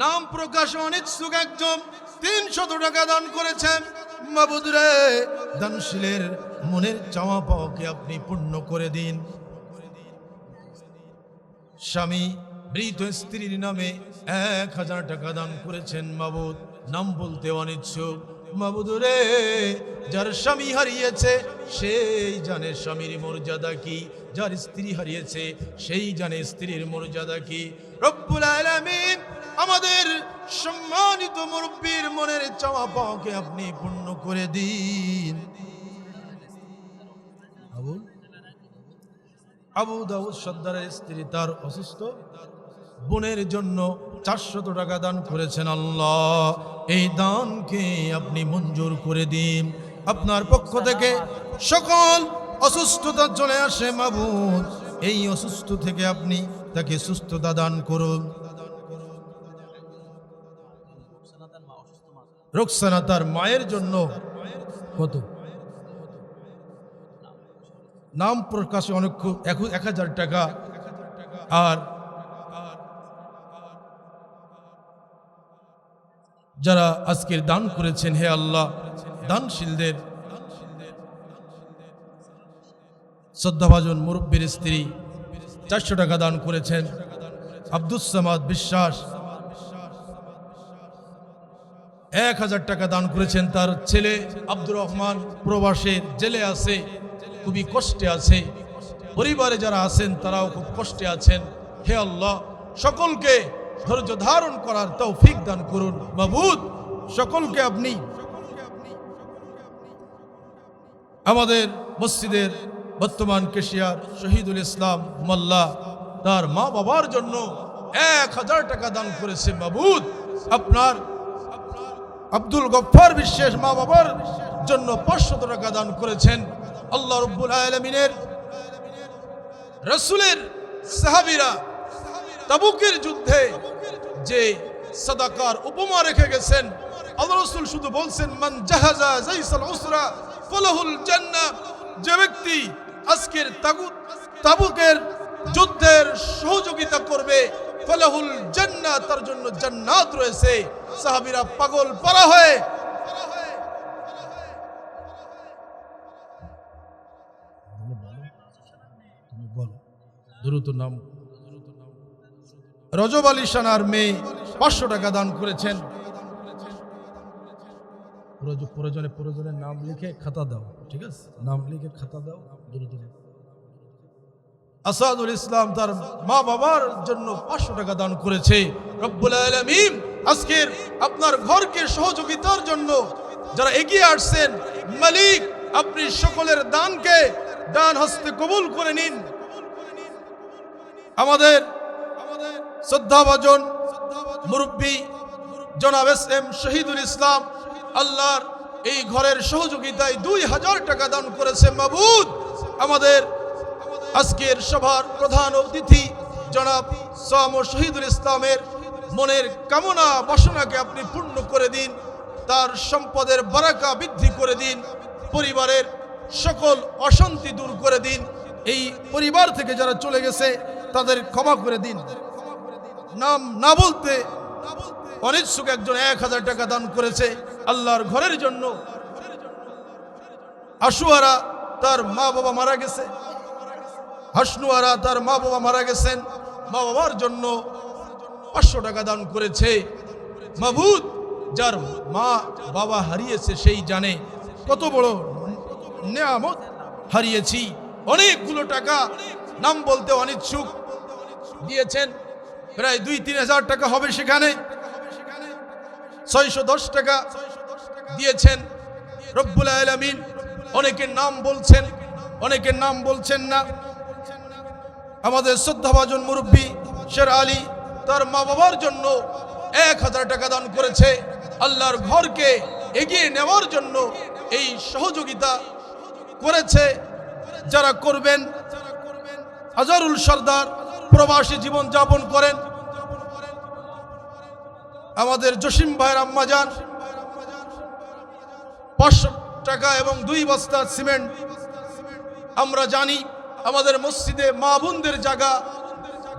নাম প্রকাশ অনিচ্ছুক একজন 300 টাকা দান করেছেন। মাবুদ রে, দানশীলের মনের চাওয়া পাওয়াকে আপনি পূর্ণ করে দিন। স্বামী মৃত স্ত্রীর নামে 1000 টাকা দান করেছেন। মাবুদ, নাম বলতে অনিচ্ছুক। মাবুদ রে, যার স্বামী হারিয়েছে সেই জানে স্বামীর মর্যাদা কি, যার স্ত্রী হারিয়েছে সেই জানে স্ত্রীর মর্যাদা কি। রব্বুল আলামিন আমাদের সম্মানিত মুরব্বীর মনের চাওয়া পাওয়াকে আপনি পূর্ণ করে দিন। আবু দাউদ সর্দারের স্ত্রী তার অসুস্থ বোনের জন্য 400 টাকা দান করেছেন। আল্লাহ, এই দানকে আপনি মঞ্জুর করে দিন। আপনার পক্ষ থেকে সকল অসুস্থতা চলে আসে মাবুদ, এই অসুস্থ থেকে আপনি তাকে সুস্থতা দান করুন। রোকসানা তার মায়ের জন্য কত নাম প্রকাশে অনেক 1000 টাকা। আর যারা আজকের দান করেছেন, হে আল্লাহ, দানশীলদের শ্রদ্ধাভাজন মুরব্বীর স্ত্রী 400 টাকা দান করেছেন। আব্দুস সামাদ বিশ্বাস 1000 টাকা দান করেছেন। তার ছেলে আব্দুর রহমান প্রবাসের জেলে আছে, খুবই কষ্টে আছে। পরিবারে যারা আছেন তারাও খুব কষ্টে আছেন। হে আল্লাহ, সকলকে ধৈর্য ধারণ করার তৌফিক দান করুন। মাবুদ, সকলকে আপনি আমাদের মসজিদের বর্তমান কেশিয়ার শহীদুল ইসলাম মোল্লা তার মা বাবার জন্য 1000 টাকা দান করেছে। মাবুদ, আপনার আব্দুল গফফার বিশ্বাস মা বাবার জন্য 500 টাকা দান করেছেন। আল্লাহ রাব্বুল আলামিনের রাসূলের সাহাবীরা তাবুকের যুদ্ধে যে সাদাকার উপমা রেখে গেছেন, আল্লাহ রাসূল শুধু বলছেন মান জাহাজা জাইসাল উসরা ফালাহুল জান্নাহ, যে ব্যক্তি আজকের তাবুকের যুদ্ধের সহযোগিতা করবে, ফালাহুল জান্নাহ, তার জন্য জান্নাত রয়েছে। সাহাবীরা পাগল পারা হয়ে নাম রজব আলী সানার মেয়ে 500 টাকা দান করেছেন। প্রয়োজনের নাম লিখে খাতা দাও, ঠিক আছে? নাম লিখে খাতা দাও। আসাদুল ইসলাম তার মা বাবার জন্য 500 টাকা দান করেছে। রব্বুল আলামিন আজকের আপনার ঘরকে সহযোগিতার জন্য যারা এগিয়ে আসছেন, মালিক আপনি সকলের দানকে দান হস্তে কবুল করে নিন। আমাদের শ্রদ্ধাভাজন মুরব্বী জনাব এস.এম. শহীদুল ইসলাম আল্লাহর এই ঘরের সহযোগিতায় 2000 টাকা দান করেছে। মাবুদ, আমাদের আজকের সভার প্রধান অতিথি জনাব সাম শহীদুল ইসলামের মনের কামনা বাসনাকে আপনি পূর্ণ করে দিন, তার সম্পদের বারাকা বৃদ্ধি করে দিন, পরিবারের সকল অশান্তি দূর করে দিন। এই পরিবার থেকে যারা চলে গেছে তাদের ক্ষমা করে দিন। নাম না বলতে অনিচ্ছুক একজন 1000 টাকা দান করেছে আল্লাহর ঘরের জন্য। আশুয়ারা তার মা বাবা মারা গেছে, হাসনুয়ারা তার মা বাবা মারা গেছেন, মা বাবার জন্য 500 টাকা দান করেছে। মাবুদ, যার মা বাবা হারিয়েছে সেই জানে কত বড় নেয়ামত হারিয়েছি। অনেকগুলো টাকা, নাম বলতে অনিচ্ছুক, দিয়েছেন। প্রায় 2-3 হাজার টাকা হবে, সেখানে 610 টাকা দিয়েছেন। রব্বুল আলামিন অনেকের নাম বলছেন, অনেকের নাম বলছেন না। আমাদের শ্রদ্ধাভাজন মুরব্বী শের আলী তার মা বাবার জন্য 1000 টাকা দান করেছে। আল্লাহর ঘরকে এগিয়ে নেওয়ার জন্য এই সহযোগিতা করেছে। যারা করবেন, আজহারুল সরদার প্রবাসী জীবন যাপন করেন। আমাদের জসিম ভাইয়ের আম্মা যান 500 টাকা এবং 2 বস্তা সিমেন্ট। আমরা জানি আমাদের মসজিদে মা বোনদের জায়গা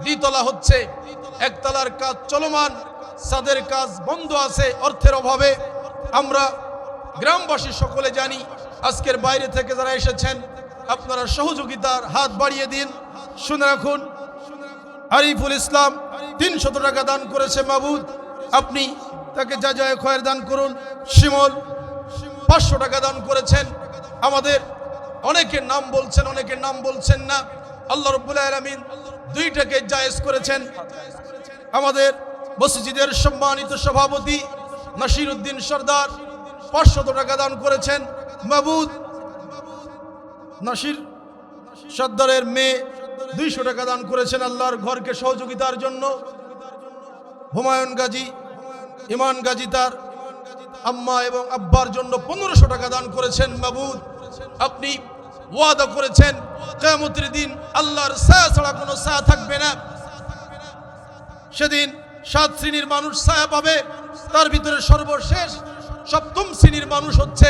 দ্বিতলা হচ্ছে, একতলার কাজ চলমান, ছাদের কাজ বন্ধ আছে অর্থের অভাবে। আমরা গ্রামবাসী সকলে জানি। আজকের বাইরে থেকে যারা এসেছেন আপনারা সহযোগিতার হাত বাড়িয়ে দিন। শুনে রাখুন, আরিফুল ইসলাম 300 টাকা দান করেছে। মাবুদ আপনি তাকে যা যায় খয়ের দান করুন। শিমল 500 টাকা দান করেছেন। আমাদের অনেকের নাম বলছেন, অনেকের নাম বলছেন না। আল্লাহ রাব্বুল আলামিন 2টাকে জায়েজ করেছেন। আমাদের মসজিদের সম্মানিত সভাপতি নাসির উদ্দিন সরদার 500 টাকা দান করেছেন। মাবুদ নাসির সর্দারের মেয়ে 200 টাকা দান করেছেন আল্লাহর ঘরকে সহযোগিতার জন্য। হুমায়ুন গাজী, ইমান গাজী তার আম্মা এবং আব্বার জন্য 1500 টাকা দান করেছেন। মাবুদ আপনি ওয়াদা করেছেন কিয়ামতের দিন আল্লাহর ছায়া ছাড়া কোনো ছায়া থাকবে না। সেদিন 7 শ্রেণীর মানুষ ছায়া পাবে, তার ভিতরে সর্বশেষ 7ম শ্রেণীর মানুষ হচ্ছে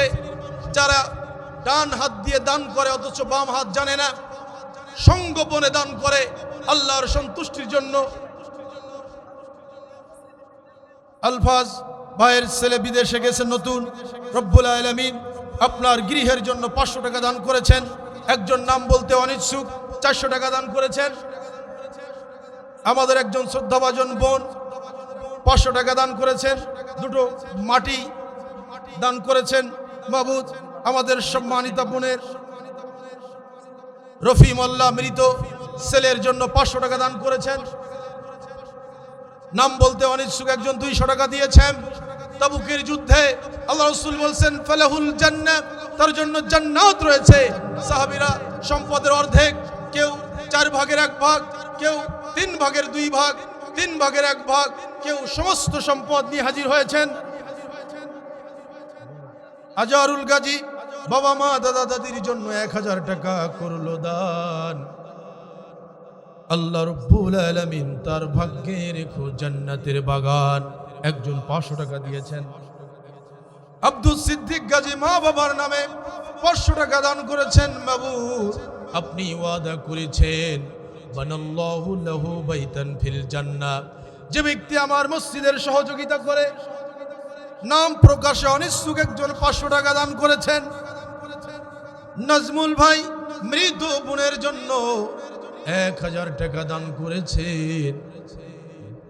যারা ডান হাত দিয়ে দান করে অথচ বাম হাত জানে না, সঙ্গোপনে দান করে আল্লাহর সন্তুষ্টির জন্য। আলফাজ ভাইয়ের ছেলে বিদেশে গেছে নতুন। রব্বুল আলামিন আপনার গৃহের জন্য 500 টাকা দান করেছেন। একজন নাম বলতে অনিচ্ছুক 400 টাকা দান করেছেন। আমাদের একজন শ্রদ্ধাভাজন বোন 500 টাকা দান করেছেন। 2টো মাটি দান করেছেন। মাবুদ আমাদের সম্মানিতা বোনের রফি মোল্লা মৃত ছেলের জন্য 500 টাকা দান করেছেন। নাম বলতে অনিচ্ছুক একজন 200 টাকা দিয়েছেন। তাবুকের যুদ্ধে আল্লাহ রাসূল বলছেন ফালাহুল জান্নাহ, তার জন্য জান্নাত রয়েছে। সাহাবীরা সম্পদের অর্ধেক, কেউ 4 ভাগের 1 ভাগ, কেউ 3 ভাগের 2 ভাগ, 3 ভাগের 1 ভাগ, কেউ সমস্ত সম্পদ নিয়ে হাজির হয়েছেন। আজহারুল গাজী বাবা মা দাদা দাদির জন্য 1000 টাকা করলো দান। আল্লাহ রাব্বুল আলামিন তার ভাগ্যে রেখো জান্নাতের বাগান। একজন 500 টাকা দিয়েছেন। আব্দুল সিদ্দিক গাজী মা বাবার নামে 500 টাকা দান করেছেন। মাবুদ আপনি ওয়াদা করেছেন বানাল্লাহু লাহু বাইতান ফিল জান্নাহ, যে ব্যক্তি আমার মসজিদের সহযোগিতা করে, নাম প্রকাশে অনিচ্ছুক একজন 500 টাকা দান করেছেন। নাজমুল ভাই মৃত বোনের জন্য 1000 টাকা দান করেছেন।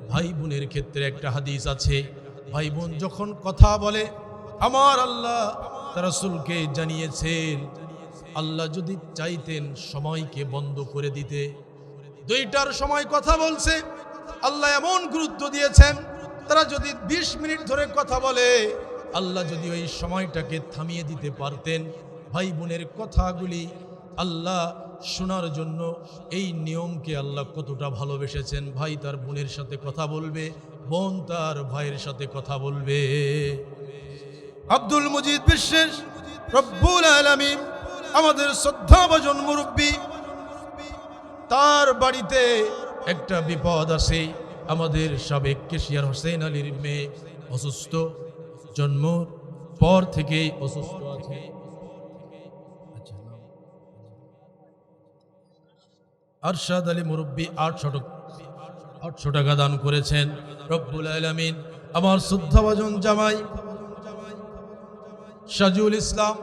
ভাই বোনের ক্ষেত্রে একটা হাদিস আছে, ভাই বোন যখন কথা বলে আমার আল্লাহ তার রাসূলকে জানিয়েছেন, আল্লাহ যদি চাইতেন সময়কে বন্ধ করে দিতে, 2টার সময় কথা বলছে, আল্লাহ এমন গুরুত্ব দিয়েছেন তারা যদি 20 মিনিট ধরে কথা বলে, আল্লাহ যদি ওই সময়টাকে থামিয়ে দিতে পারতেন, ভাই বোনের কথাগুলি আল্লাহ শোনার জন্য এই নিয়মকে আল্লাহ কতটা ভালোবেসেছেন। ভাই তার বোনের সাথে কথা বলবে, বোন তার ভাইয়ের সাথে কথা বলবে। আব্দুল মজিদ বিশ্বাস রব্বুল আলামিন আমাদের শ্রদ্ধাভাজন মুরব্বী, তার বাড়িতে একটা বিপদ আছে। আমাদের সাবেক কেশিয়ার হোসেন আলীর মেয়ে অসুস্থ, জন্মর পর থেকেই অসুস্থ আছে। আরশাদ আলী মুরব্বী 800 টাকা দান করেছেন। রব্বুল আলামিন আমার শ্রদ্ধাভাজন জামাই সাজুল ইসলাম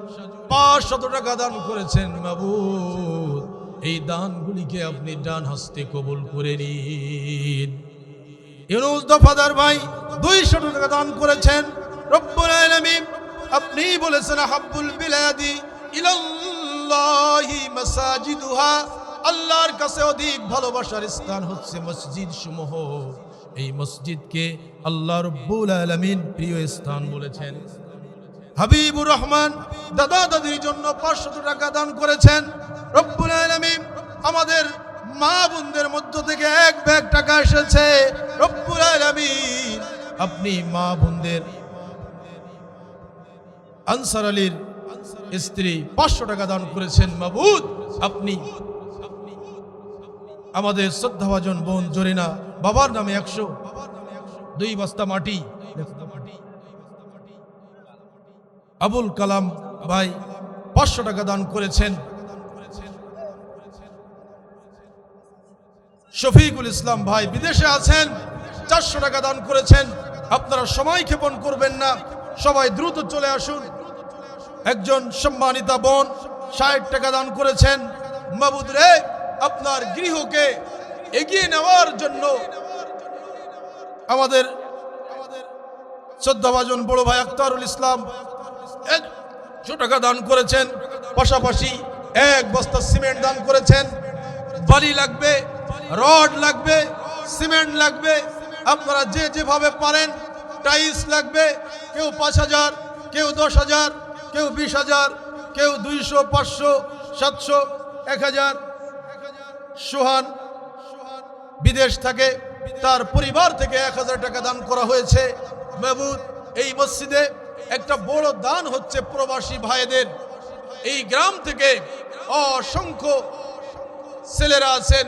500 টাকা দান করেছেন। মাবুদ এই দানগুলিকে আপনি ডান হস্তে কবুল করে নিন। ইউনুস দফাদার ভাই 200 টাকা দান করেছেন। রব্বুল আলামিন আপনি বলেছেন হাব্বুল বিলাদি ইলাল্লাহি মাসাজিদুহা, আল্লাহর কাছে অধিক ভালোবাসার স্থান হচ্ছে মসজিদ সমূহ। এই মসজিদকে আল্লাহ রব্বুল আলামিন প্রিয় স্থান বলেছেন। হাবিবুর রহমান দাদা দাদির জন্য 500 টাকা দান করেছেন। রব্বুল আলামিন আমাদের মা বোনদের মধ্য থেকে 1 ব্যাগ টাকা এসেছে। রব্বুল আলামিন আপনি মা বোনদের আনসার আলীর স্ত্রী 500 টাকা দান করেছেন। মাবুদ আপনি আমাদের শ্রদ্ধাভাজন বোন জরিনা বাবার নামে 102 বস্তা মাটি, আবুল কালাম ভাই 500 টাকা দান করেছেন। শফিকুল ইসলাম ভাই বিদেশে আছেন, 400 টাকা দান করেছেন। আপনারা সময় ক্ষেপণ করবেন না, সবাই দ্রুত চলে আসুন। একজন সম্মানিতা বোন 60 টাকা দান করেছেন। মাবুদ রে আপনার গৃহকে এগিয়ে নেওয়ার জন্য আমাদের শ্রদ্ধাভাজন বড় ভাই আখতারুল ইসলাম 100 টাকা দান করেছেন। পাশাপাশি 1 বস্তা সিমেন্ট দান করেছেন। বালি লাগবে, রড লাগবে, সিমেন্ট লাগবে, আপনারা যে যেভাবে পারেন। টাইলস লাগবে, কেউ 5000, কেউ 10,000, কেউ 20,000, কেউ 200, 500, 700, 1000। সোহান বিদেশ থাকে, তার পরিবার থেকে 1000 টাকা দান করা হয়েছে। মাবুদ এই মসজিদে একটা বড় দান হচ্ছে প্রবাসী ভাইদের। এই গ্রাম থেকে অসংখ্য ছেলেরা আছেন,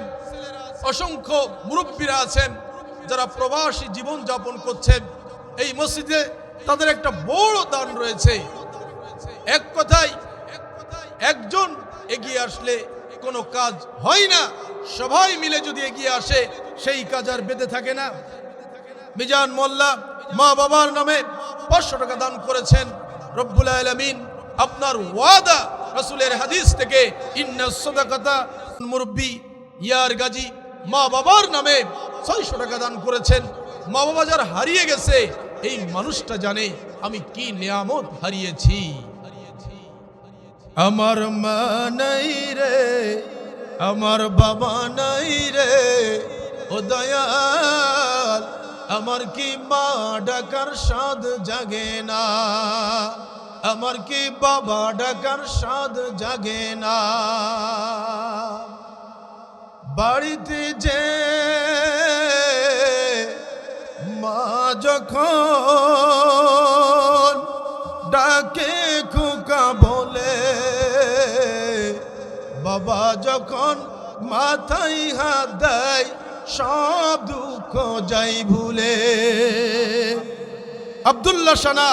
অসংখ্য মুরব্বীরা আছেন যারা প্রবাসী জীবন যাপন করছেন। এই মসজিদে তাদের একটা বড় দান রয়েছে। এক কথায় একজন এগিয়ে আসলে কোনো কাজ হয় না, সবাই মিলে যদি এগিয়ে আসে সেই কাজ আর বেঁধে থাকে না। মিজান মোল্লা মা বাবার নামে 500 টাকা দান করেছেন। রব্বুল আলামিন আপনার ওয়াদা রাসূলের হাদিস থেকে ইন্নাস সাদাকাতা মুরব্বি ইয়ার গাজী মা বাবার নামে 600 টাকা দান করেছেন। মা বাবা যার হারিয়ে গেছে এই মানুষটা জানে আমি কি নিয়ামত হারিয়েছি। আমার মা নাই রে, আমার বাবা নাই রে, ও দয়াল আমার কি মা ডাকার স্বাদ জাগে না, আমার কি বাবা ডাকার স্বাদ জাগে না। বাড়িতে যে মা যখন ডাকে খোকা বলে, বাবা যখন মাথায় হাত দেয় সব দুঃখ যাই ভুলে। আব্দুল্লাহ সানা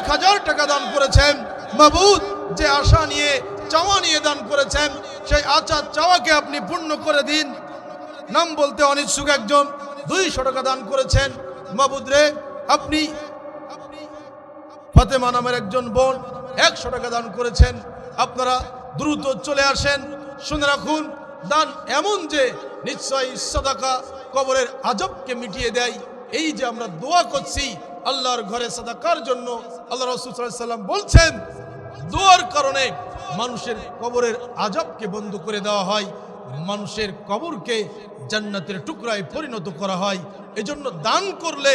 1000 টাকা দান করেছেন। মাবুদ যে আশা নিয়ে চাওয়া নিয়ে দান করেছেন সেই আশা চাওয়াকে আপনি পূর্ণ করে দিন। নাম বলতে অনিচ্ছুক একজন 200 টাকা দান করেছেন। মাবুদ রে আপনি ফাতেমা নামের একজন বোন 100 টাকা দান করেছেন। আপনারা দ্রুত চলে আসেন। শুনে রাখুন দান এমন যে নিশ্চয়ই সাদাকা কবরের আযাবকে মিটিয়ে দেয়। এই যে আমরা দোয়া করছি আল্লাহর ঘরে সাদাকার জন্য, আল্লাহ রাসূল সাল্লাল্লাহু আলাইহি ওয়াসাল্লাম বলছেন দোয়ার কারণে মানুষের কবরের আযাবকে বন্ধ করে দেওয়া হয়, মানুষের কবরকে জান্নাতের টুকরায় পরিণত করা হয়। এজন্য দান করলে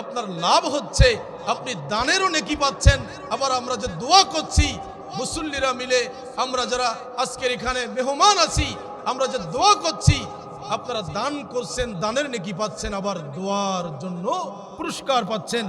আপনার লাভ হচ্ছে, আপনি দানেরও নেকি পাচ্ছেন। আবার আমরা যে দোয়া করছি মুসল্লিরা মিলে, আমরা যারা আজকের এখানে মেহমান আছি, আমরা যে দোয়া করছি আপনারা দান করছেন, দানের নেকি পাচ্ছেন, আবার দোয়ার জন্য পুরস্কার পাচ্ছেন।